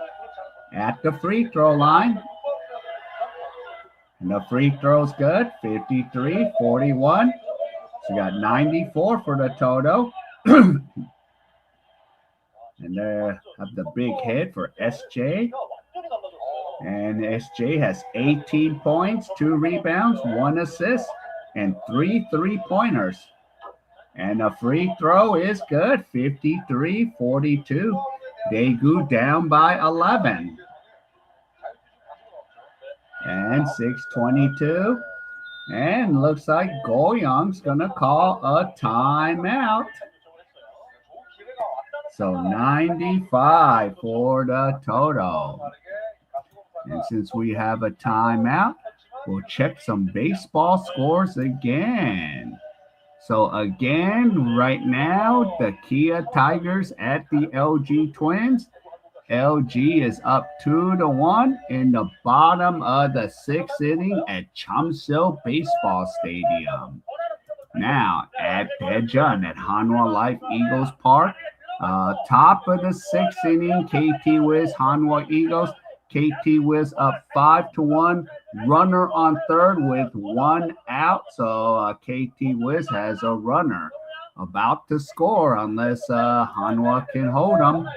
at the free throw line. And the free throw's good. 53-41. So you got 94 for the total. And they have the big hit for SJ. And SJ has 18 points, 2 rebounds, 1 assist, and 3 3-pointers. And the free throw is good. 53-42. Daegu down by 11. And 6:22. And looks like Goyang's going to call a timeout. So 95 for the total. And since we have a timeout, we'll check some baseball scores again. So again, right now, the K.A.E Tigers at the LG Twins. LG is up 2-1 in the bottom of the 6th inning at Chamsil Baseball Stadium. Now at Daejeon at Hanwha Life Eagles Park, top of the 6th inning, KT Wiz Hanwha Eagles. KT Wiz up 5-1. Runner on third with 1 out. So KT Wiz has a runner about to score unless Hanwha can hold them.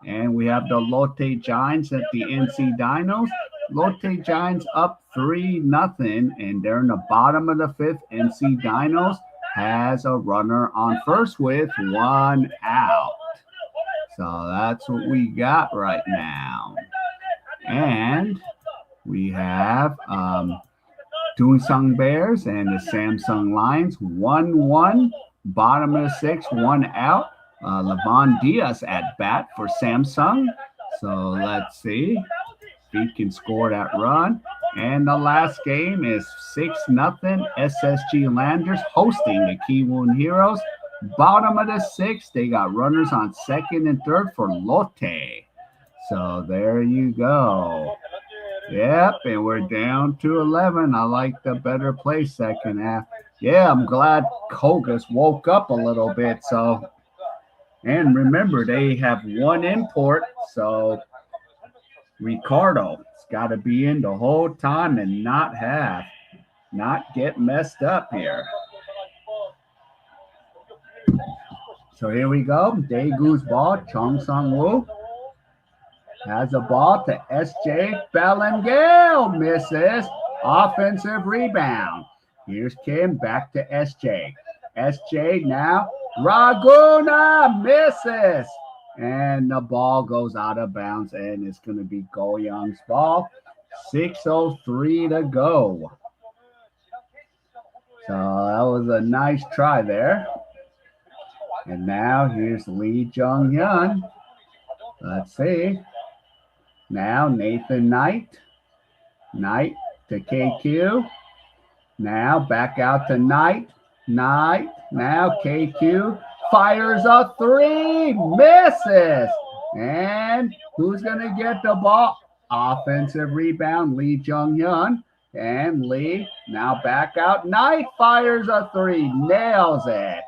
And we have the Lotte Giants at the NC Dinos. Lotte Giants up 3-0, and they're in the bottom of the 5th. NC Dinos has a runner on first with 1 out. So that's what we got right now. And we have Doonsung Bears and the Samsung Lions 1-1. Bottom of the 6th, 1 out. Levon Diaz at bat for Samsung. So let's see if he can score that run. And the last game is 6-0. SSG Landers hosting the Kiwoon Heroes. Bottom of the 6th, they got runners on 2nd and 3rd for Lotte. So there you go. Yep, and we're down to 11. I like the better play second half. Yeah, I'm glad Kogas woke up a little bit. So, and remember, they have 1 import. So Ricardo's got to be in the whole time and not get messed up here. So here we go. Daegu's ball. Chung Sung-woo has a ball to SJ Bellingham. Misses. Offensive rebound. Here's Kim back to SJ. SJ now. Raguna misses. And the ball goes out of bounds, and it's going to be Goyang's ball. 6:03 to go. So that was a nice try there. And now here's Lee Jung-hyun. Let's see. Now Nathan Knight. Knight to KQ. Now back out to Knight. Knight. Now KQ fires a three. Misses. And who's going to get the ball? Offensive rebound, Lee Jung-hyun. And Lee now back out. Knight fires a three. Nails it.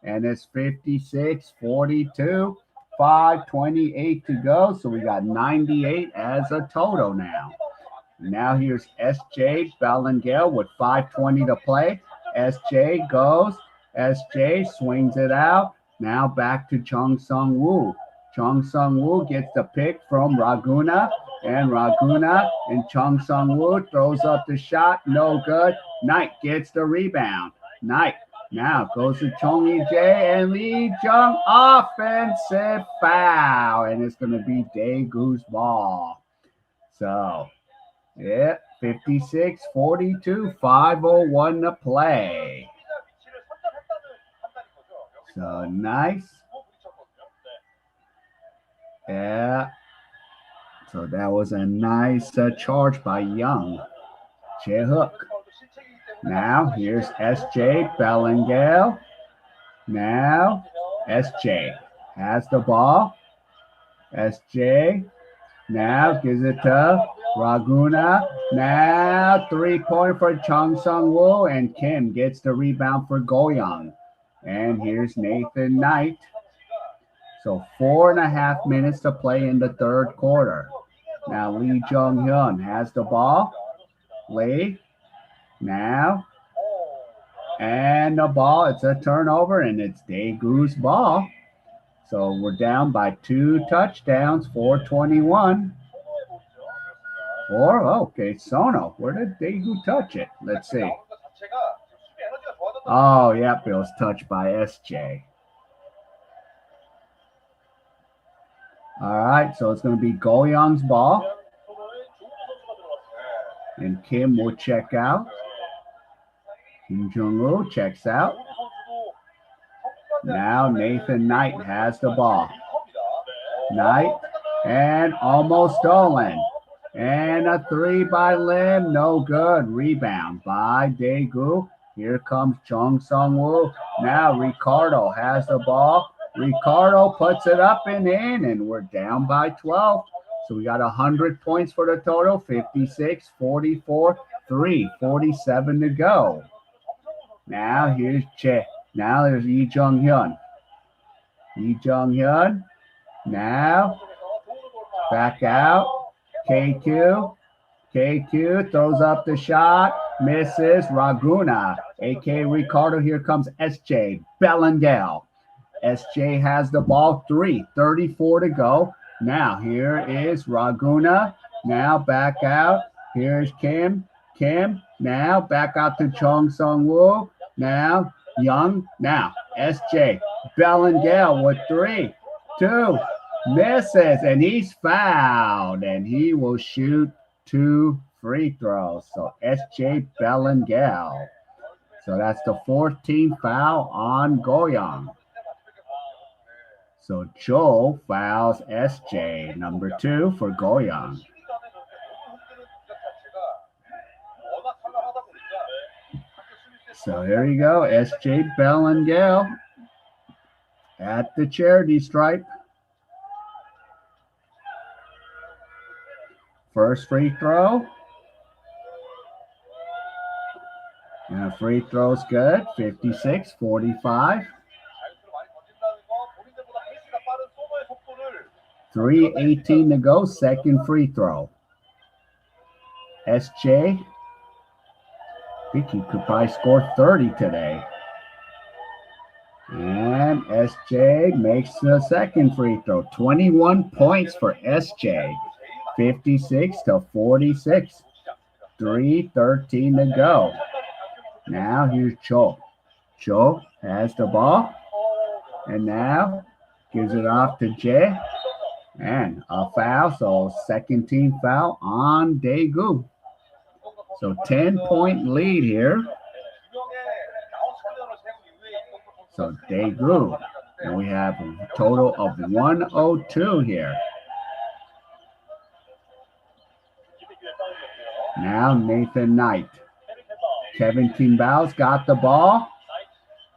And it's 56-42. 5:28 to go. So we got 98 as a total now. Now here's S.J. Bellingale with 5:20 to play. S.J. goes. S.J. swings it out. Now back to Chung Sung-woo. Chung Sung-woo gets the pick from Raguna. And Raguna and Chung Sung-woo throws up the shot. No good. Knight gets the rebound. Knight now goes to Chung E.J. and Lee Jung. Offensive foul. And it's going to be Daegu's ball. So, yeah, 56-42, 5:01 to play. So nice. Yeah. So that was a nice charge by Young. Jae-hook. Now here's S.J. Bellingale. Now S.J. has the ball. S.J. now gives it to Raguna. Now 3-point for Chung Sung-woo, and Kim gets the rebound for Goyang. And here's Nathan Knight. So 4.5 minutes to play in the third quarter. Now Lee Jung-hyun has the ball. Lee. Now. And the ball, it's a turnover, and it's Daegu's ball. So we're down by 2 touchdowns, 4:21. Okay, Sono. Where did Daegu touch it? Let's see. Oh, yep, it was touched by S.J. All right, so it's going to be Goyang's ball. And Kim will check out. Kim Jong-woo checks out. Now Nathan Knight has the ball. Knight, and almost stolen. And a three by Lim, no good. Rebound by Daegu. Here comes Chung Sung-woo. Now Ricardo has the ball. Ricardo puts it up and in, and we're down by 12. So we got 100 points for the total, 56, 44, 3:47 to go. Now here's Che. Now there's Lee Jung-hyun. Lee Jung-hyun. Now back out. KQ. KQ throws up the shot. Misses. Raguna. A.K. Ricardo. Here comes S.J. Bellingale. S.J. has the ball. 3:34 to go. Now here is Raguna. Now back out. Here's Kim. Kim. Now back out to Chung Sung-woo. Now Young. Now S.J. Bellingale with 3, 2, misses, and he's fouled, and he will shoot 2 free throws. So S.J. Bellingale. So that's the 14th foul on Goyang. So Joe fouls S.J. number 2 for Goyang. So here you go, S.J. Bellingale at the charity stripe. First free throw. And a free throw's good, 56-45. 3:18 to go, second free throw. S.J. I think he could probably score 30 today. And S.J. makes the second free throw. 21 points for S.J. 56-46. 3:13 to go. Now here's Cho. Cho has the ball. And now gives it off to Jay. And a foul. So second team foul on Daegu. So 10-point lead here. So Daegu. And we have a total of 102 here. Now Nathan Knight. Kevin Kimbao's got the ball.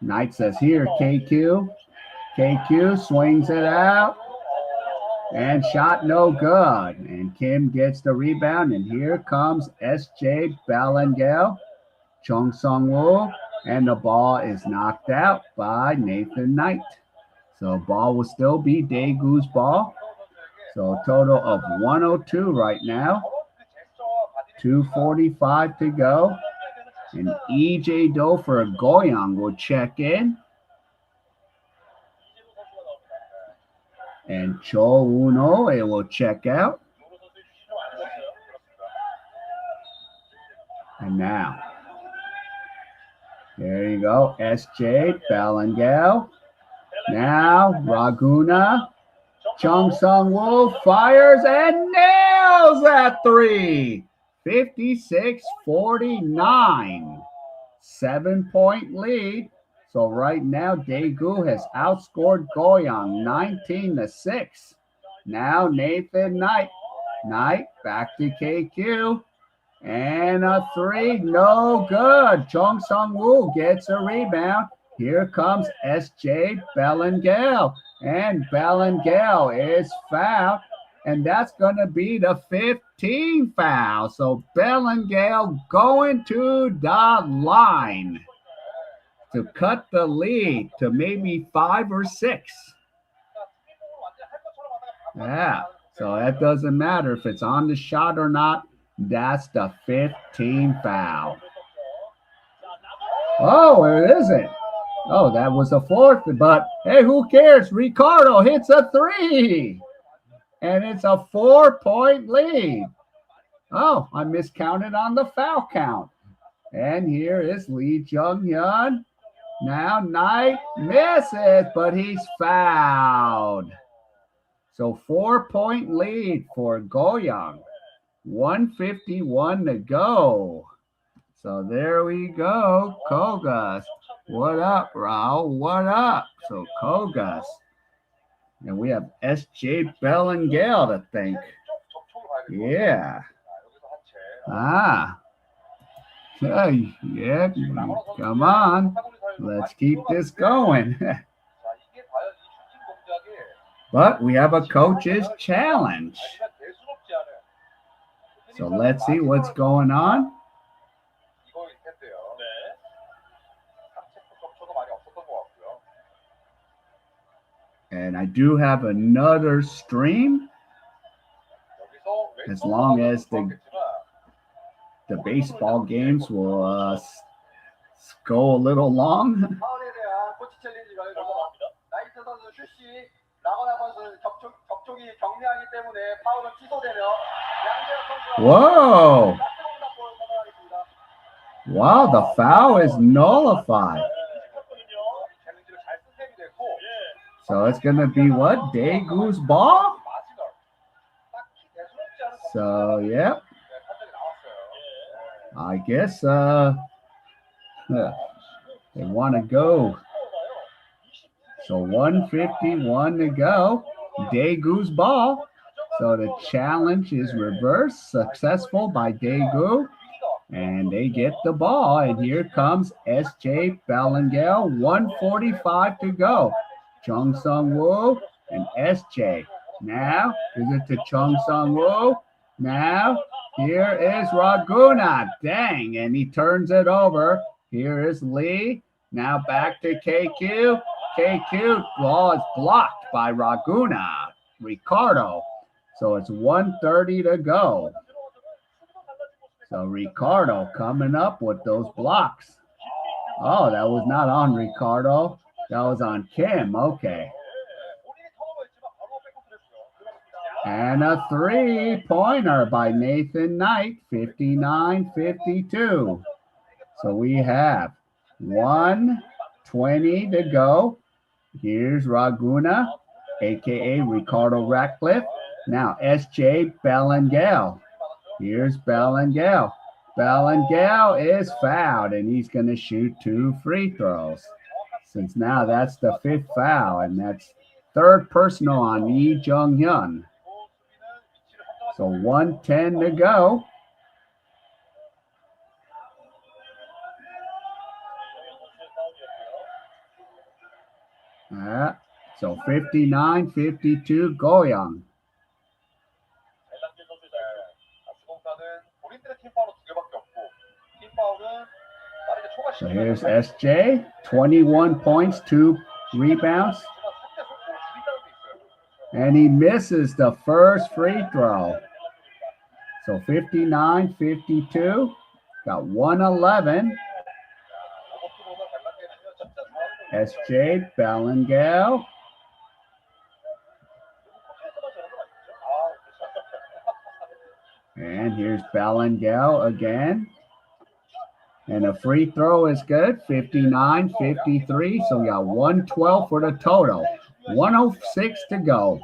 Knight says here, KQ. KQ swings it out. And shot no good. And Kim gets the rebound. And here comes S.J. Balangel. Chung Sung Woo. And the ball is knocked out by Nathan Knight. So ball will still be Daegu's ball. So a total of 102 right now. 2:45 to go. And E.J. Do for Goyang will check in. And Cho Uno will check out. And now, there you go, S.J. Balangel. Now, Raguna. Chung Sung Woo fires and nails that three. 56-49. 7-point lead. So right now, Daegu has outscored Goyang 19-6. Now Nathan Knight. Knight back to KQ. And a three, no good. Chung Sung Woo gets a rebound. Here comes S.J. Balangel. And Balangel is fouled. And that's going to be the 15th foul. So Balangel going to the line to cut the lead to maybe 5 or 6. Yeah, so that doesn't matter if it's on the shot or not. That's the 15th foul. Oh, it isn't. Oh, that was a 4th, but hey, who cares? Ricardo hits a 3. And it's a 4-point lead. Oh, I miscounted on the foul count. And here is Lee Jung-hyun. Now Knight misses, but he's fouled. So 4-point lead for Goyang. 1:51 to go. So there we go, Kogas. What up, Raul? What up? So Kogas. And we have S.J. Balangel to thank. Yeah. Yeah. Come on. Let's keep this going. But we have a coach's challenge. So let's see what's going on. And I do have another stream. As long as the baseball games will go a little long. Whoa! Wow, the foul is nullified. So it's going to be what? Daegu's ball? So, yep. I guess they want to go. So 1:51 to go. Daegu's ball. So the challenge is reversed. Successful by Daegu. And they get the ball. And here comes S.J. Balangel. 1:45 to go. Chung Sung Woo and S.J. Now, is it to Chung Sung Woo? Now, here is Raguna. Dang, and he turns it over. Here is Lee. Now back to KQ. KQ, ball is blocked by Raguna. Ricardo. So it's 1:30 to go. So Ricardo coming up with those blocks. Oh, that was not on Ricardo. That was on Kim. Okay. And a 3-pointer by Nathan Knight, 59-52. So we have 1:20 to go. Here's Raguna, a.k.a. Ricardo Ratcliffe. Now S.J. Balangel. Here's Balangel. Balangel is fouled, and he's going to shoot 2 free throws. Since now that's the 5th foul, and that's 3rd personal on Lee Jung-hyun. So 1:10 to go. So 59-52 Goyang. So here's SJ, 21 points, 2 rebounds. And he misses the first free throw. So 59-52, got 111. SJ Bellingham. And here's Bellingham again. And a free throw is good, 59-53. So we got 112 for the total. 106 to go.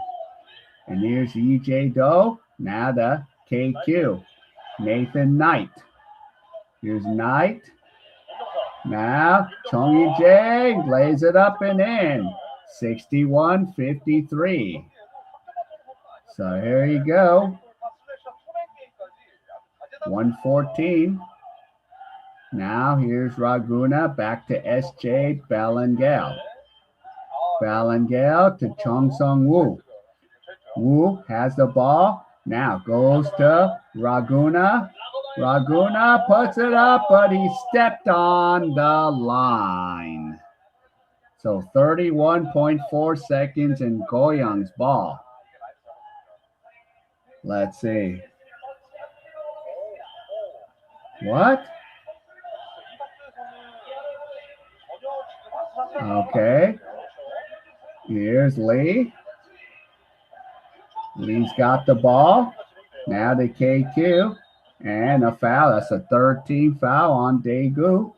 And here's EJ Doe. Now the KQ. Nathan Knight. Here's Knight. Now Chong Jae lays it up and in. 61-53. So here you go. 114. Now here's Raguna back to SJ Bellingham. Bellingham to Chong Sung Woo. Woo has the ball. Now goes to Raguna. Raguna puts it up, but he stepped on the line. So 31.4 seconds in Goyang's ball. Let's see. What? Okay. Here's Lee. Lee's got the ball. Now the KQ. And a foul. That's a 13 foul on Daegu.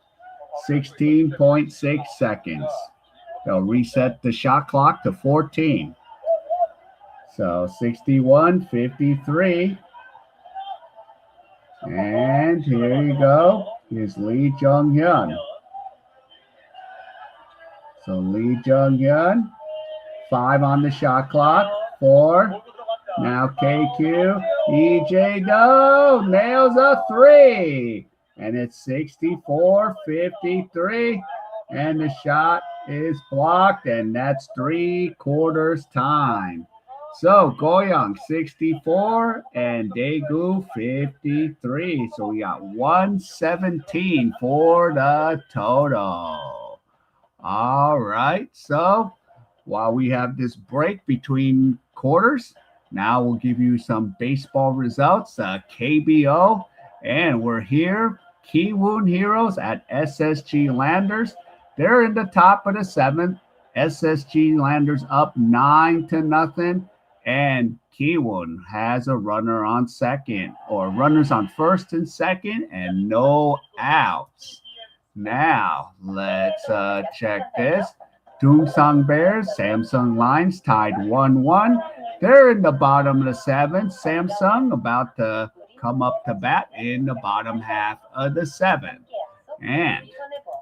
16.6 seconds. They'll reset the shot clock to 14. So 61-53. And here you go. Here's Lee Jung-hyun. So Lee Jung-hyun. 5 on the shot clock. 4. Now KQ. EJ Doe nails a 3. And it's 64-53. And the shot is blocked. And that's 3/4 time. So Goyang 64 and Daegu 53. So we got 117 for the total. All right. So while we have this break between quarters, now we'll give you some baseball results. KBO. And we're here. Kiwoon Heroes at SSG Landers. They're in the top of the 7th. SSG Landers up 9-0. And Kiwoon has a runner on second, or runners on first and second, and no outs. Now, let's check this. Dongsang Bears, Samsung Lions tied 1-1. They're in the bottom of the 7th. Samsung about to come up to bat in the bottom half of the 7th. And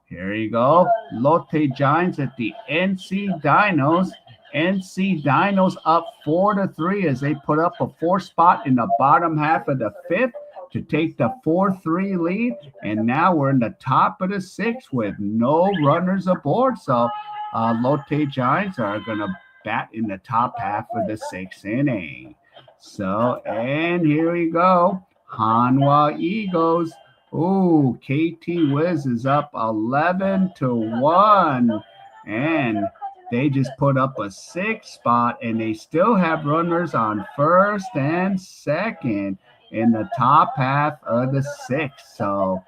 here you go. Lotte Giants at the NC Dinos. NC Dinos up 4-3 as they put up a 4 spot in the bottom half of the 5th to take the 4-3 lead. And now we're in the top of the 6th with no runners aboard. So Lotte Giants are going to bat in the top half of the 6th inning. So, and here we go. Hanwha Eagles. Ooh, KT Wiz is up 11-1. And they just put up a 6 spot, and they still have runners on first and second in the top half of the 6th. So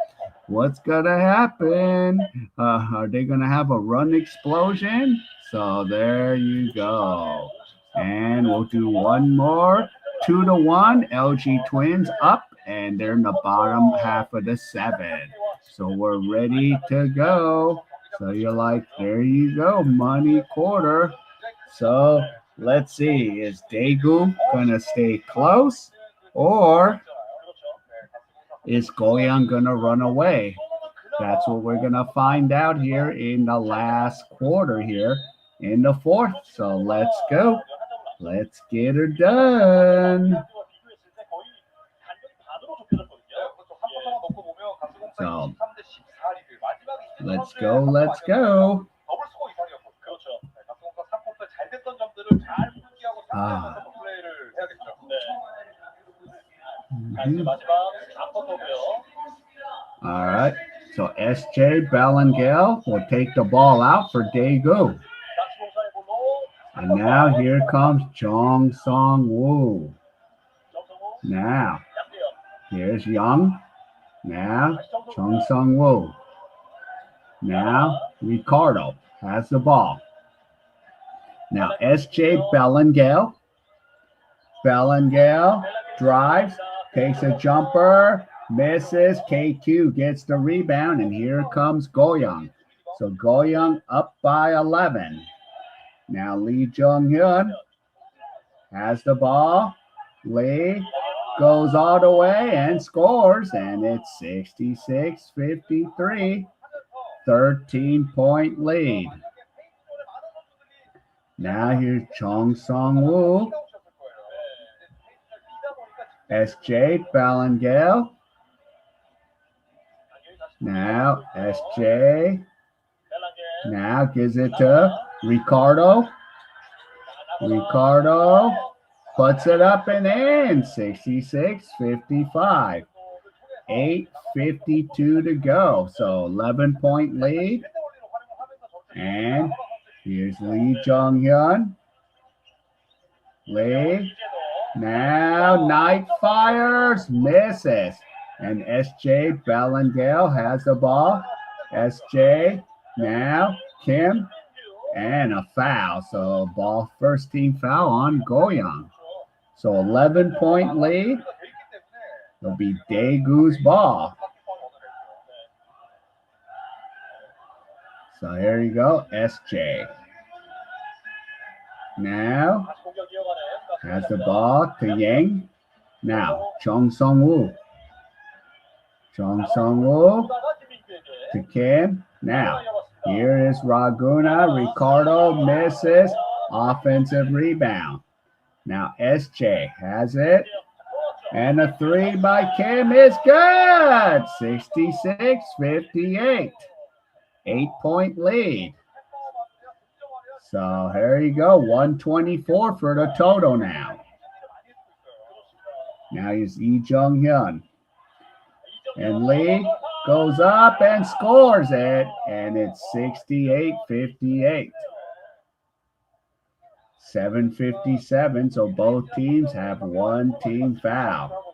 what's going to happen? Are they going to have a run explosion? So there you go. And we'll do one more. 2-1, LG Twins up, and they're in the bottom half of the 7th. So we're ready to go. So you're like, there you go, money quarter. So let's see, is Daegu going to stay close, or is Goyang going to run away? That's what we're going to find out here in the last quarter here in the 4th. So let's go. Let's get her done. So let's go. All right. So S.J. Bellengale will take the ball out for Daegu. And now here comes Goyng Sono. Now, here's Young. Now, Goyng Sono. Now, Ricardo has the ball. Now, S.J. Bellengale. Bellengale drives, takes a jumper, misses. K.A.E gets the rebound, and here comes Goyang. So Goyang up by 11. Now Lee Jung-hyun has the ball. Lee goes all the way and scores, and it's 66-53, 13-point lead. Now here's Goyng Sono. S.J. Bellengale. Now S.J. now gives it to Ricardo. Ricardo puts it up and in. 66-55. 8:52 to go. So 11-point lead. And here's Lee Jung-hyun. Lee. Now Knight fires, misses. And S.J. Bellengale has the ball. S.J. now Kim. And a foul. So ball, first team foul on Goyang. So 11-point lead. It'll be Daegu's ball. So here you go, S.J. Now has the ball to Yang. Now Goyng Sono. Goyng Sono to Kim. Now here is Raguna. Ricardo misses. Offensive rebound. Now S.J. has it. And a three by Kim is good. 66-58. 8-point lead. So here you go. 124 for the total now. Now here's Lee Jung-hyun. And Lee goes up and scores it. And it's 68-58. 7:57. So both teams have one team foul.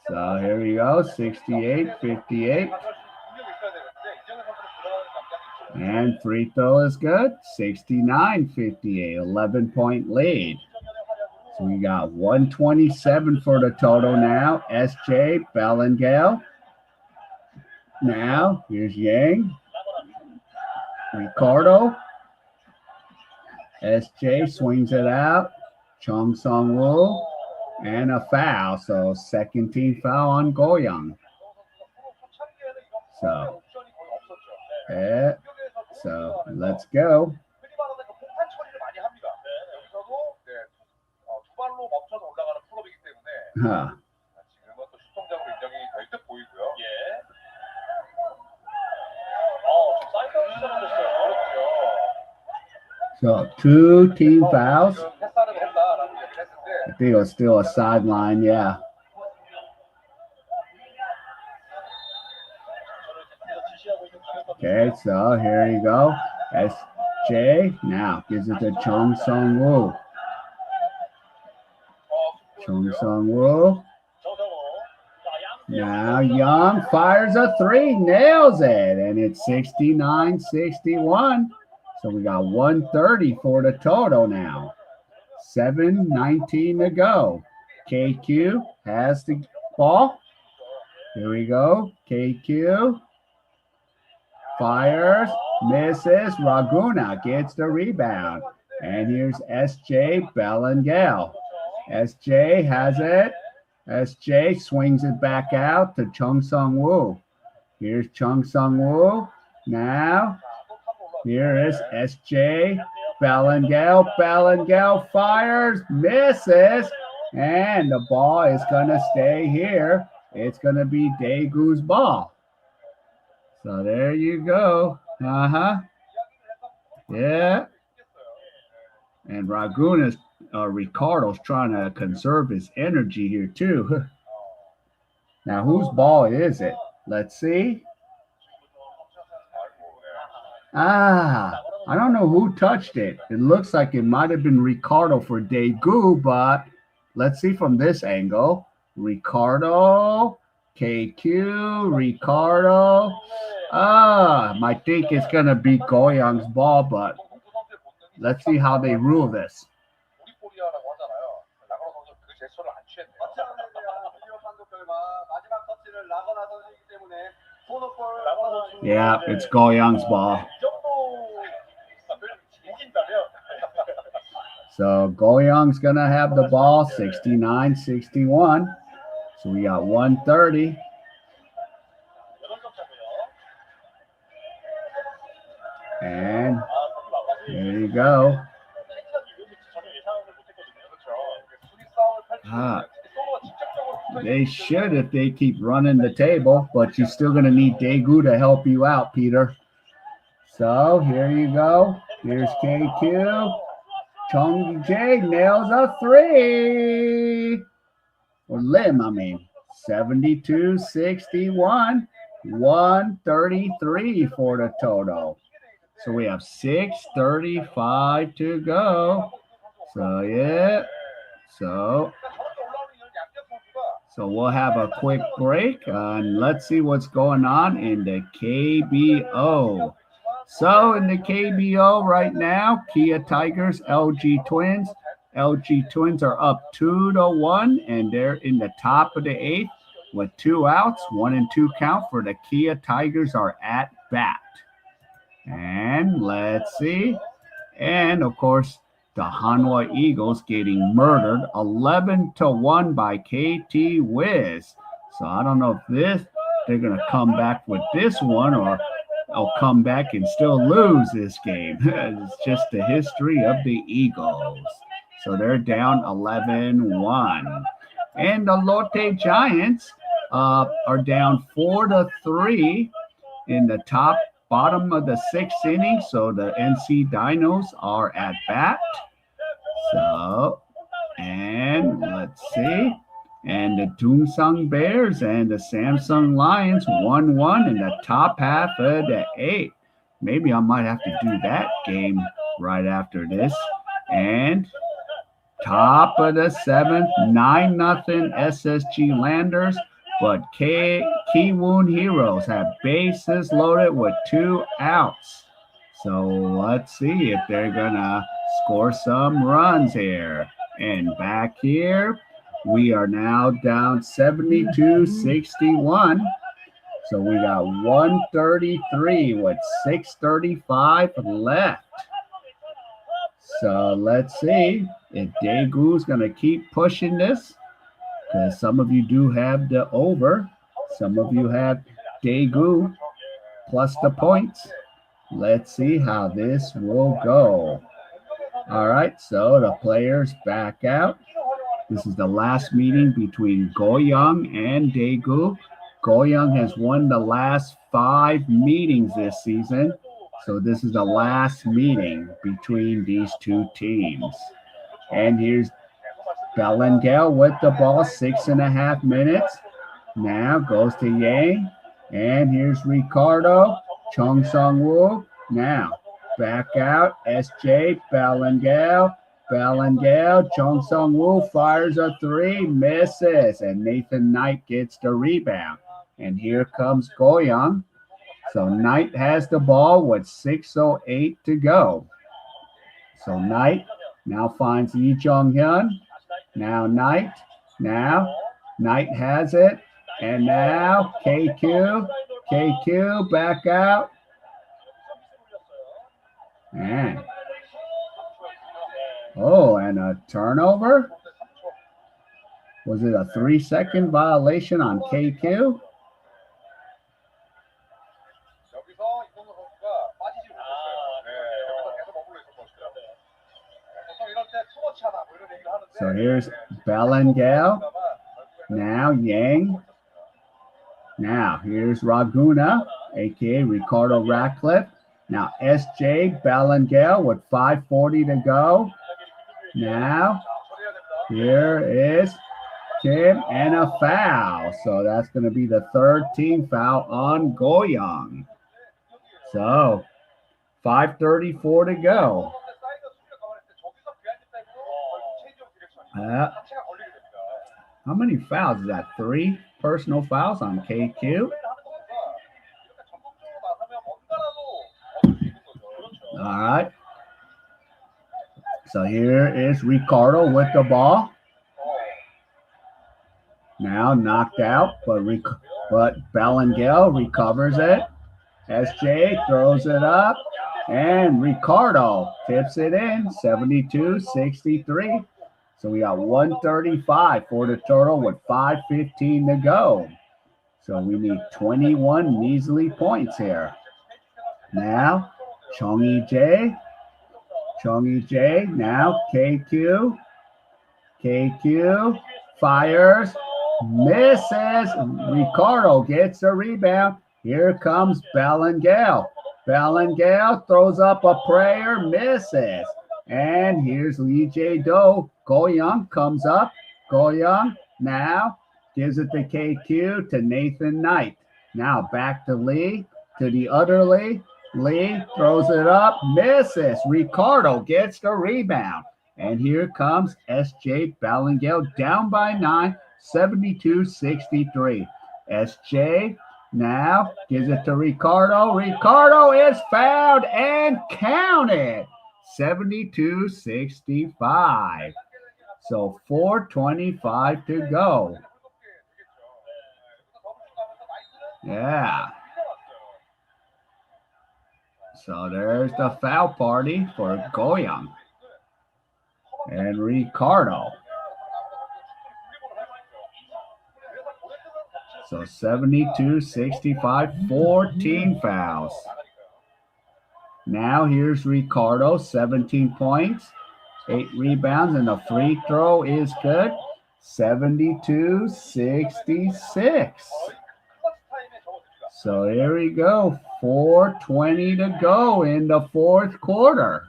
So here we go, 68-58. And free throw is good, 69-58, 11-point lead. So we got 127 for the total now. S.J. Bellengale. Now, here's Yang. Ricardo. S.J. swings it out. Goyng Sono. And a foul. So second team foul on Goyang. So let's go. Huh. So two team fouls. I think it was still a sideline, yeah. Okay, so here you go. S.J. now gives it to Goyng Sono. Goyng Sono. Now Young fires a three, nails it, and it's 69-61. So we got 130 for the total now. 7:19 to go. K.A.E has the ball. Here we go. K.A.E fires, misses. Raguna gets the rebound. And here's S.J. Bellengale. S.J. has it. S.J. swings it back out to Goyng Sono. Here's Goyng Sono. Now, here is S.J. Bellengale. Bellengale fires, misses, and the ball is going to stay here. It's going to be Daegu's ball. So there you go. Yeah. And Raguna's Ricardo's trying to conserve his energy here too. Now whose ball is it? Let's see. I don't know who touched it. It looks like it might have been Ricardo for Daegu, but let's see from this angle. Ricardo, KQ, Ricardo. I think it's gonna be Goyang's ball, but let's see how they rule this. Yeah, it's Goyang's ball. So Goyang's gonna have the ball 69-61. So we got 130. And there you go. They should if they keep running the table, but you're still going to need Daegu to help you out, Peter. So here you go. Here's KQ. Chung Jae nails a three. Or Lim, I mean. 72-61. 133 for the total. So we have 6:35 to go. So yeah. So we'll have a quick break and let's see what's going on in the KBO. So in the KBO right now, Kia Tigers, LG Twins. LG Twins are up 2-1 and they're in the top of the 8th with 2 outs. 1 and 2 count for the Kia Tigers are at bat. And let's see. And of course, the Hanwha Eagles getting murdered 11-1 by KT Wiz. So I don't know if they're going to come back with this one or they'll come back and still lose this game. It's just the history of the Eagles. So they're down 11-1. And the Lotte Giants are down 4-3 in the bottom of the 6th inning. So the NC Dinos are at bat. So, and let's see. And the Doomsung Bears and the Samsung Lions 1-1 in the top half of the 8th. Maybe I might have to do that game right after this. And top of the 7th, 9-0 SSG Landers. But Kiwoon Heroes have bases loaded with 2 outs. So let's see if they're going to score some runs here. And back here, we are now down 72-61. So we got 133 with 6:35 left. So let's see if Daegu's going to keep pushing this. Because some of you do have the over. Some of you have Daegu plus the points. Let's see how this will go. All right, so the players back out. This is the last meeting between Goyang and Daegu. Goyang has won the last 5 meetings this season. So this is the last meeting between these 2 teams. And here's Belengale with the ball, 6.5 minutes. Now goes to Yang. And here's Ricardo, Chung Sung-woo. Now back out, SJ, Belengale. Chung Sung-woo fires a 3, misses. And Nathan Knight gets the rebound. And here comes Goyang. So Knight has the ball with 6:08 to go. So Knight now finds Lee Jong-hyun. Now Knight. Now Knight has it. And now KQ back out. And and a turnover. Was it a 3-second violation on KQ? So here's Belengale. Now Yang. Now here's Raguna. a.k.a. Ricardo Ratcliffe. Now S.J. Ballengale with 5:40 to go. Now, here is Kim and a foul. So that's going to be the third team foul on Goyang. So 5:34 to go. How many fouls is that? 3 personal fouls on KQ. All right. So here is Ricardo with the ball. Now knocked out, but Ballengale recovers it. SJ throws it up, and Ricardo tips it in, 72-63. So we got 135 for the total with 5:15 to go. So we need 21 measly points here. Now, Chong J, now KQ fires, misses. Ricardo gets a rebound. Here comes Ballengale. Ballengale throws up a prayer, misses. And here's Lee J. Do. Goyang comes up. Goyang now gives it to KQ to Nathan Knight. Now back to Lee, to the other Lee. Lee throws it up, misses. Ricardo gets the rebound. And here comes S.J. Ballengale down by 9, 72-63. S.J. now gives it to Ricardo. Ricardo is fouled and counted. 72-65. So 4:25 to go. Yeah. So there's the foul party for Goyang and Ricardo. So 72-65, 14 fouls. Now here's Ricardo, 17 points, 8 rebounds, and the free throw is good. 72-66. So here we go. 4:20 to go in the fourth quarter.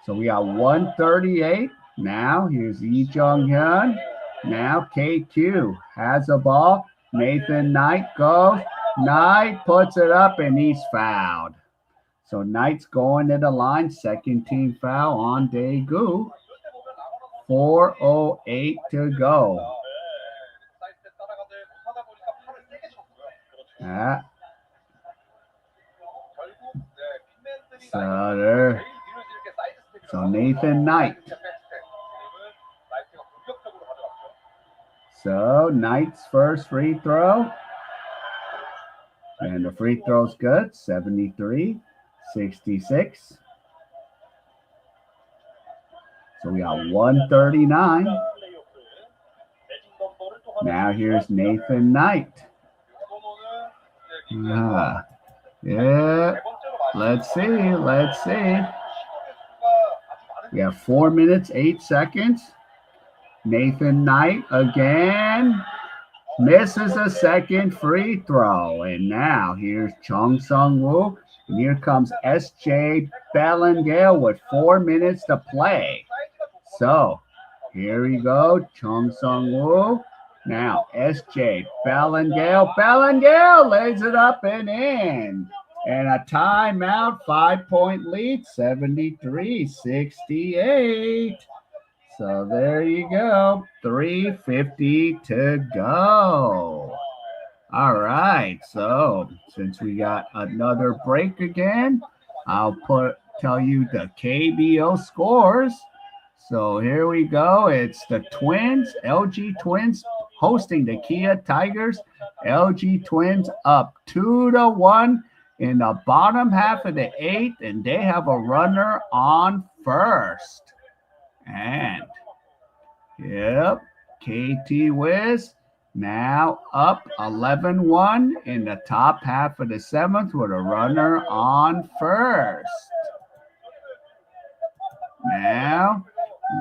So we got 138. Now here's Lee Jung-hyun. Now KQ has the ball. Nathan Knight goes. Knight puts it up and he's fouled. So Knight's going to the line. Second team foul on Daegu. 4:08 to go. So Nathan Knight. So Knight's first free throw. And the free throw's good. 73-66. So we got 139. Now here's Nathan Knight. Yeah. Let's see. We have 4 minutes, 8 seconds. Nathan Knight again misses a second free throw. And now here's Chung Sung-woo. And here comes S.J. Ballengale with 4 minutes to play. So here we go. Chung Sung-woo. Now S.J. Ballengale. Ballengale lays it up and in. And a timeout, 5-point lead, 73-68. So there you go, 3:50 to go. All right, so since we got another break again, I'll tell you the KBO scores. So here we go. It's the Twins, LG Twins hosting the Kia Tigers. LG Twins up 2-1 in the bottom half of the 8th, and they have a runner on first. And, yep, KT Wiz now up 11-1 in the top half of the 7th with a runner on first. Now,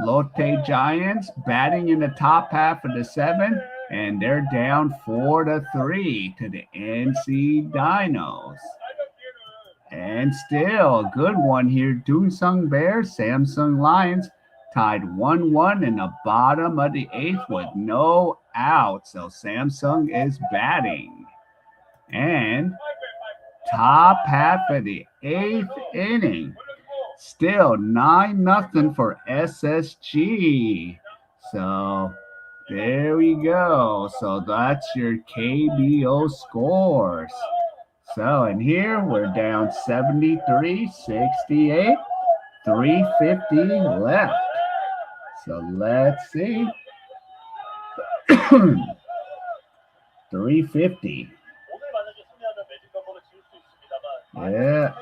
Lotte Giants batting in the top half of the 7th. And they're down 4-3 to the NC Dinos. And still a good one here. Doonsung Bears, Samsung Lions tied 1-1 in the bottom of the 8th with no outs. So Samsung is batting. And top half of the 8th inning. Still 9-0 for SSG. So there we go. So that's your KBO scores. So, and here we're down 73-68, 350 left. So let's see. 350. Yeah.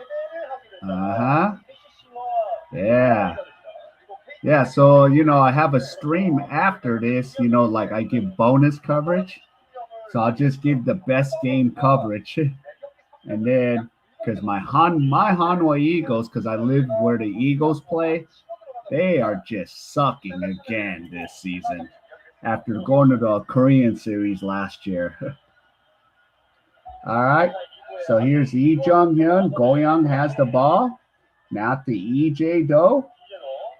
Yeah. Yeah, so, I have a stream after this, like I give bonus coverage. So I'll just give the best game coverage. And then, because my Hanwha Eagles, because I live where the Eagles play, they are just sucking again this season after going to the Korean series last year. All right, so here's Lee Jung-hyun. Goyang has the ball. Now to EJ Do.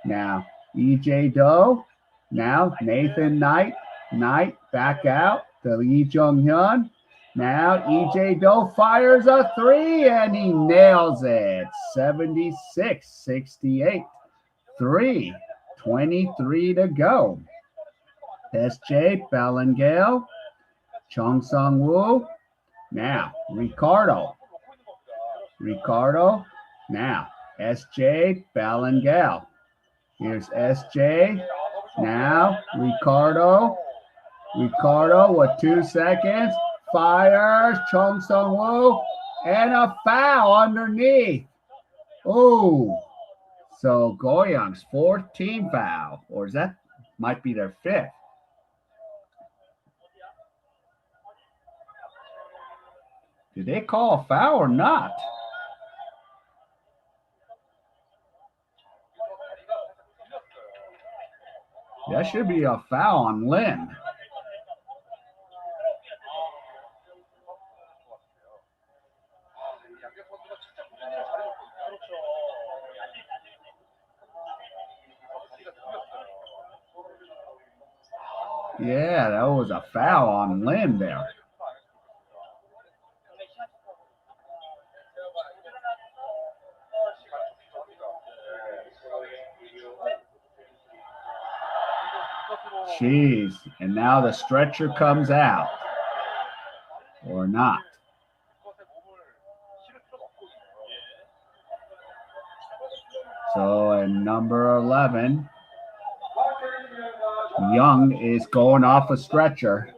Now EJ Do. Now Nathan Knight. Knight back out to Lee Jung-hyun. Now EJ Do fires a 3 and he nails it. 76-68. 3:23 to go. SJ Ballengale. Chung Sung-woo. Now Ricardo. Now SJ Ballengale. Here's SJ. Now Ricardo with 2 seconds. Fires Chung Sung-woo and a foul underneath. Oh, so Goyang's 4th team foul, or is that might be their 5th? Did they call a foul or not? That should be a foul on Lin. Yeah, that was a foul on Lin there. Jeez, and now the stretcher comes out. Or not. So, and number 11, Young is going off a stretcher.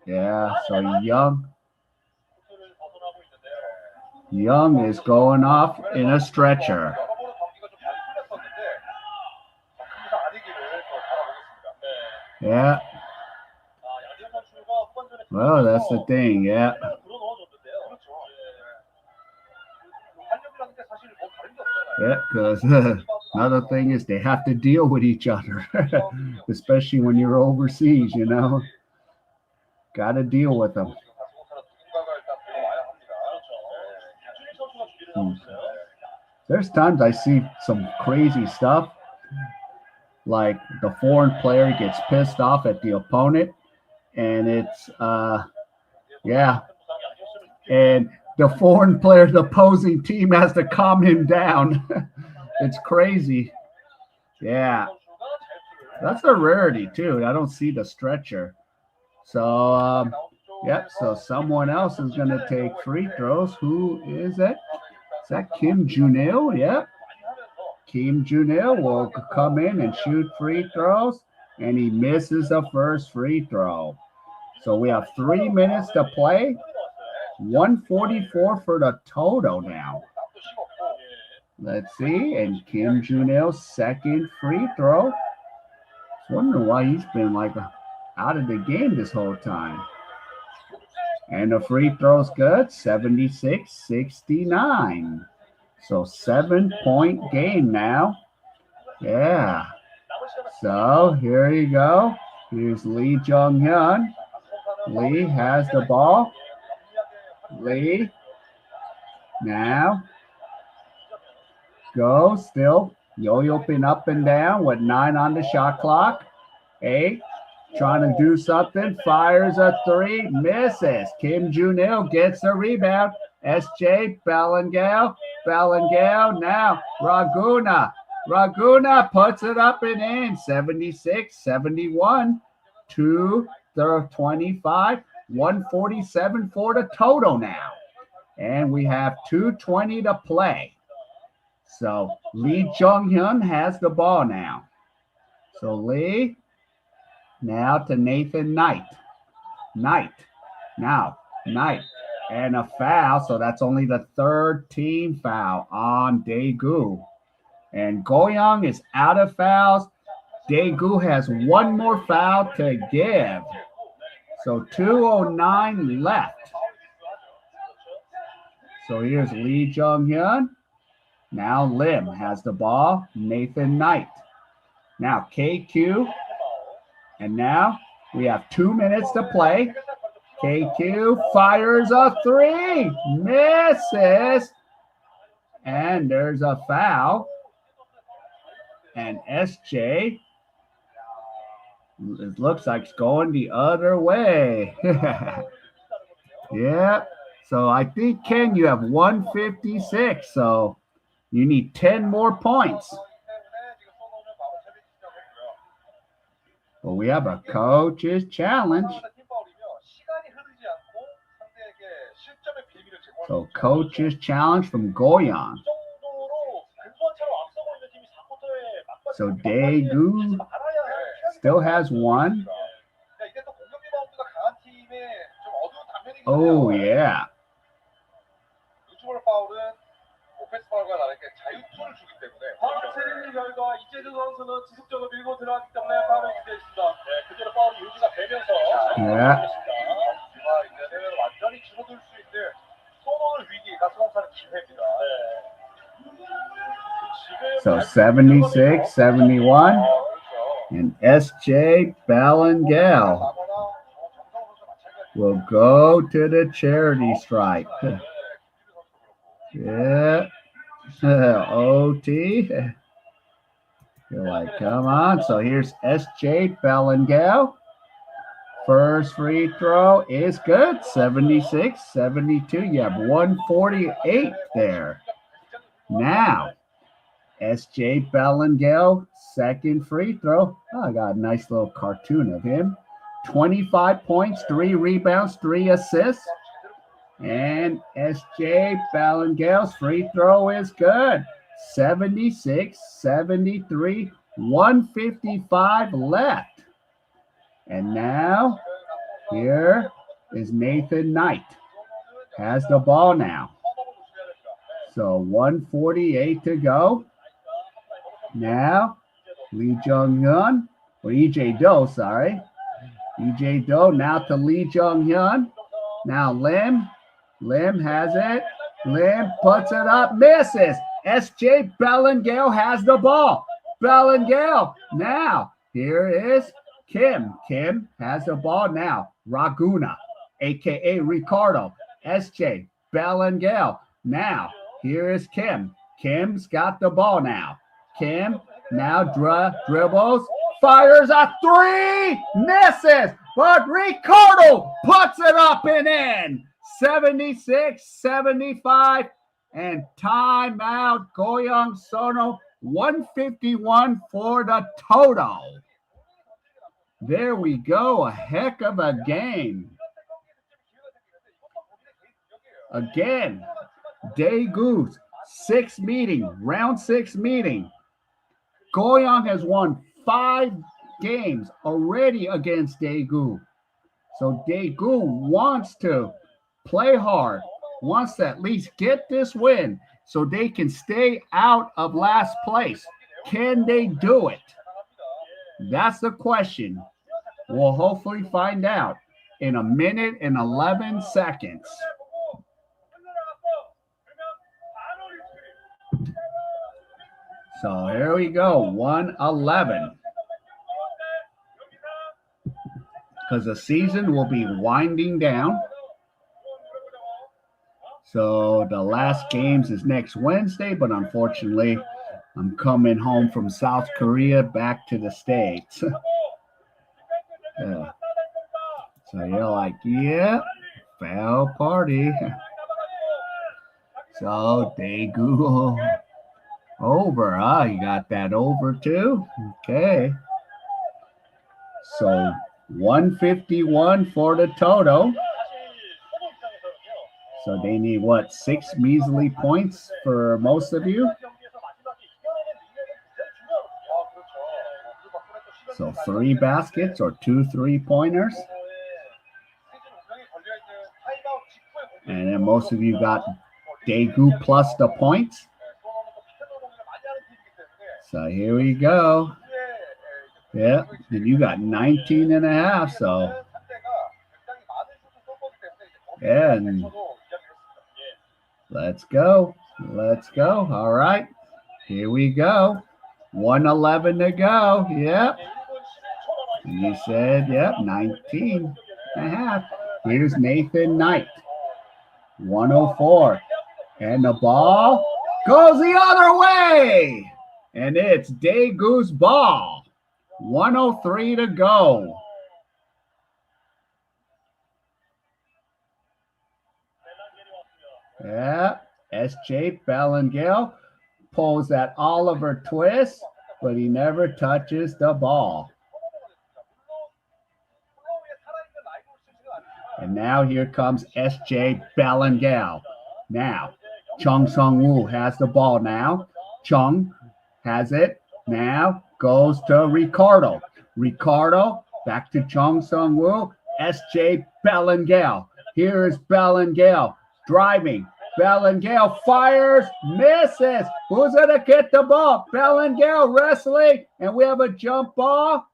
Yeah, so Young is going off in a stretcher. Yeah. Well, that's the thing, yeah. Yeah, because another thing is they have to deal with each other, especially when you're overseas, Got to deal with them. There's times I see some crazy stuff, like the foreign player gets pissed off at the opponent, and it's, and the foreign player, the opposing team has to calm him down. It's crazy. Yeah. That's a rarity, too. I don't see the stretcher. So, so someone else is going to take free throws. Who is it? Is that Kim Junil? Yep. Kim Junil will come in and shoot free throws, and he misses the first free throw. So we have 3 minutes to play. 144 for the total now. Let's see. And Kim Junil's second free throw. I wonder why he's been out of the game this whole time. And the free throw's good, 76-69. So 7-point game now. Yeah. So here you go. Here's Lee Jong-hyun. Lee has the ball. Lee. Now. Go. Still yo-yoing up and down with 9 on the shot clock. 8. Trying to do something. Fires a 3. Misses. Kim Jun-il gets the rebound. SJ Bellingham. Bellingham now. Raguna puts it up and in. 76-71. 2:25. 147 for the total now. And we have 2:20 to play. So Lee Jong-hyun has the ball now. So Lee. Now to Nathan Knight. Knight. And a foul. So that's only the 3rd team foul on Daegu. And Goyang is out of fouls. Daegu has 1 more foul to give. So 2:09 left. So here's Lee Jong-hyun. Now Lim has the ball. Nathan Knight. Now KQ. And now we have 2 minutes to play. KQ fires a 3. Misses. And there's a foul. And SJ, it looks like it's going the other way. Yeah. So I think, Ken, you have 156. So you need 10 more points. But we have a coach's challenge. So coach's challenge from Goyang. So Daegu still has 1. Oh, yeah. 파울 세리의 결과 이재두 선수는 지속적으로 밀고 들어가기 때문에 파울을 유지했습니다. 네, 그대로 파울이 유지가 되면서 이제는 완전히 줄어들 수 있는 소노의 위기가 성사는 기회입니다. So 76-71. And SJ Bellingham will go to the charity stripe. Yeah. OT. You're like, come on. So here's SJ Bellingham. First free throw is good. 76-72. You have 148 there. Now, SJ Bellingham, second free throw. Oh, I got a nice little cartoon of him. 25 points, 3 rebounds, 3 assists. And SJ Bellingham's free throw is good. 76-73, 155 left. And now, here is Nathan Knight. Has the ball now. So 148 to go. Now, Lee Jong-hyun, or EJ Do, sorry. EJ Do now to Lee Jong-hyun. Now Lim has it. Lim puts it up, misses. SJ Bellingham has the ball. Bellingham. Now, here is Kim. Kim has the ball now. Raguna, a.k.a. Ricardo. SJ Bellingham. Now, here is Kim. Kim's got the ball now. Kim now dribbles. Fires a 3. Misses. But Ricardo puts it up and in. 76-75. And timeout. Goyng Sono. 151 for the total. There we go. A heck of a game. Again, Daegu's round 6 meeting. Goyang has won 5 games already against Daegu. So Daegu wants to play hard, wants to at least get this win so they can stay out of last place. Can they do it? That's the question. We'll hopefully find out. in a minute and 11 seconds. So here we go, 1:11. Because the season will be winding down. So the last games is next Wednesday, but unfortunately, I'm coming home from South Korea back to the States. Yeah. So you're like, yeah, foul party. So Daegu over, huh? You got that over too? Okay. So 151 for the total. So they need what, 6 measly points for most of you? So 3 baskets or 2 3-pointers. And then most of you got Daegu plus the points. So here we go. Yeah, and you got 19 and a half, so yeah, and let's go. Let's go. All right. Here we go. 1:11 to go. Yep. And you said, yep, 19 and a half. Here's Nathan Knight. 104. And the ball goes the other way. And it's Daegu's ball. 1:03 to go. Yeah, S.J. Bellinger pulls that Oliver twist, but he never touches the ball. And now here comes S.J. Bellinger. Now, Chung Sung-woo has the ball now. Chung has it. Now goes to Ricardo. Ricardo back to Chung Sung-woo. S.J. Bellinger. Here is Bellinger driving. Bellinger fires, misses. Who's going to get the ball? Bellinger wrestling, and we have a jump ball.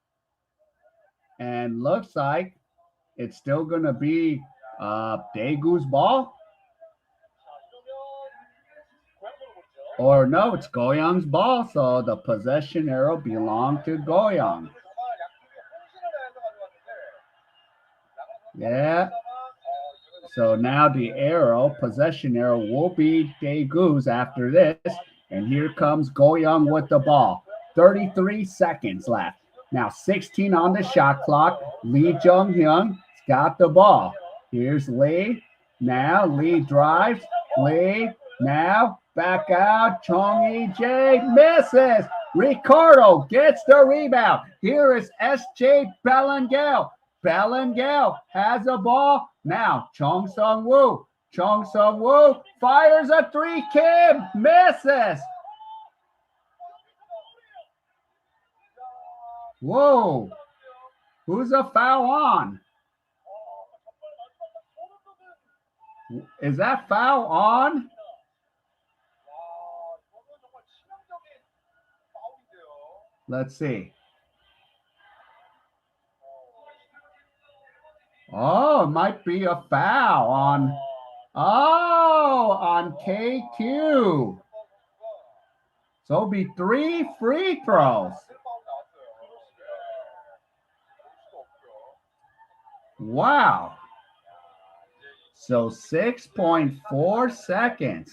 And looks like it's still going to be Daegu's ball. Or no, it's Goyang's ball, so the possession arrow belonged to Goyang. Yeah. So now the arrow, possession arrow, will be Daegu's after this. And here comes Goyang with the ball. 33 seconds left. Now 16 on the shot clock. Lee Jung-hyun's got the ball. Here's Lee. Now Lee drives. Lee now back out. Chong E.J. misses. Ricardo gets the rebound. Here is S.J. Bellinger. Bellinger has the ball. Now Chung Sung-woo. Chung Sung-woo fires a 3. Kim misses. Whoa. Who's a foul on? Is that foul on? Let's see. Oh, it might be a foul on KQ. So it'll be 3 free throws. Wow. So 6.4 seconds.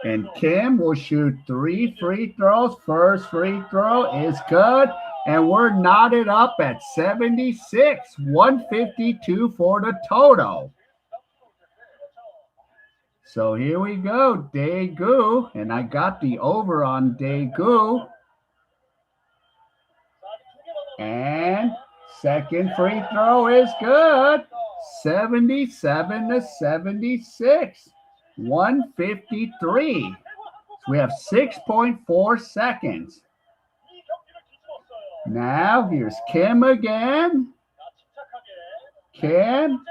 And Kim will shoot 3 free throws. First free throw is good. And we're knotted up at 76. 152 for the total. So here we go. Daegu. And I got the over on Daegu. And second free throw is good. 77 to 76. 153. So we have 6.4 seconds. Now here's Kim again. Kim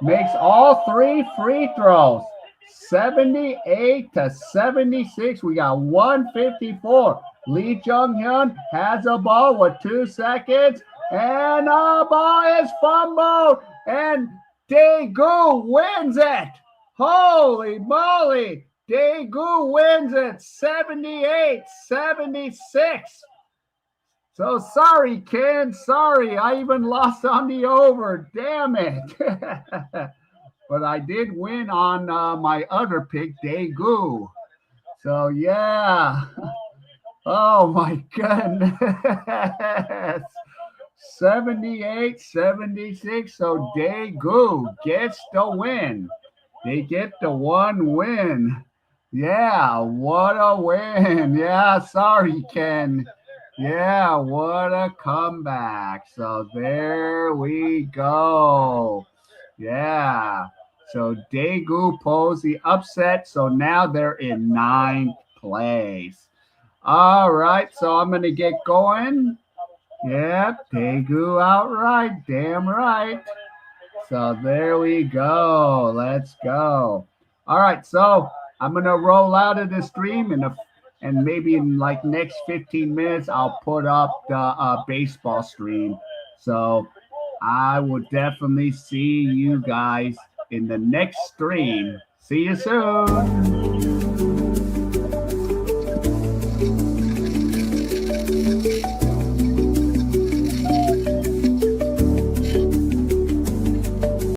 makes all 3 free throws. 78 to 76. We got 154. Lee Jung-hyun has a ball with 2 seconds. And the ball is fumbled. And Daegu wins it. Holy moly. Daegu wins it 78-76. So sorry, Ken. Sorry, I even lost on the over. Damn it. But I did win on my other pick, Daegu. So yeah. Oh my goodness. 78-76. So Daegu gets the win. They get the one win. Yeah, what a win. Yeah, sorry, Ken. Yeah, what a comeback. So there we go. Yeah. So Daegu pulls the upset. So now they're in 9th place. All right. So I'm going to get going. Yeah, Daegu outright. Damn right. So there we go. Let's go. All right. So I'm going to roll out of the stream and maybe in like next 15 minutes, I'll put up the baseball stream. So I will definitely see you guys in the next stream. See you soon.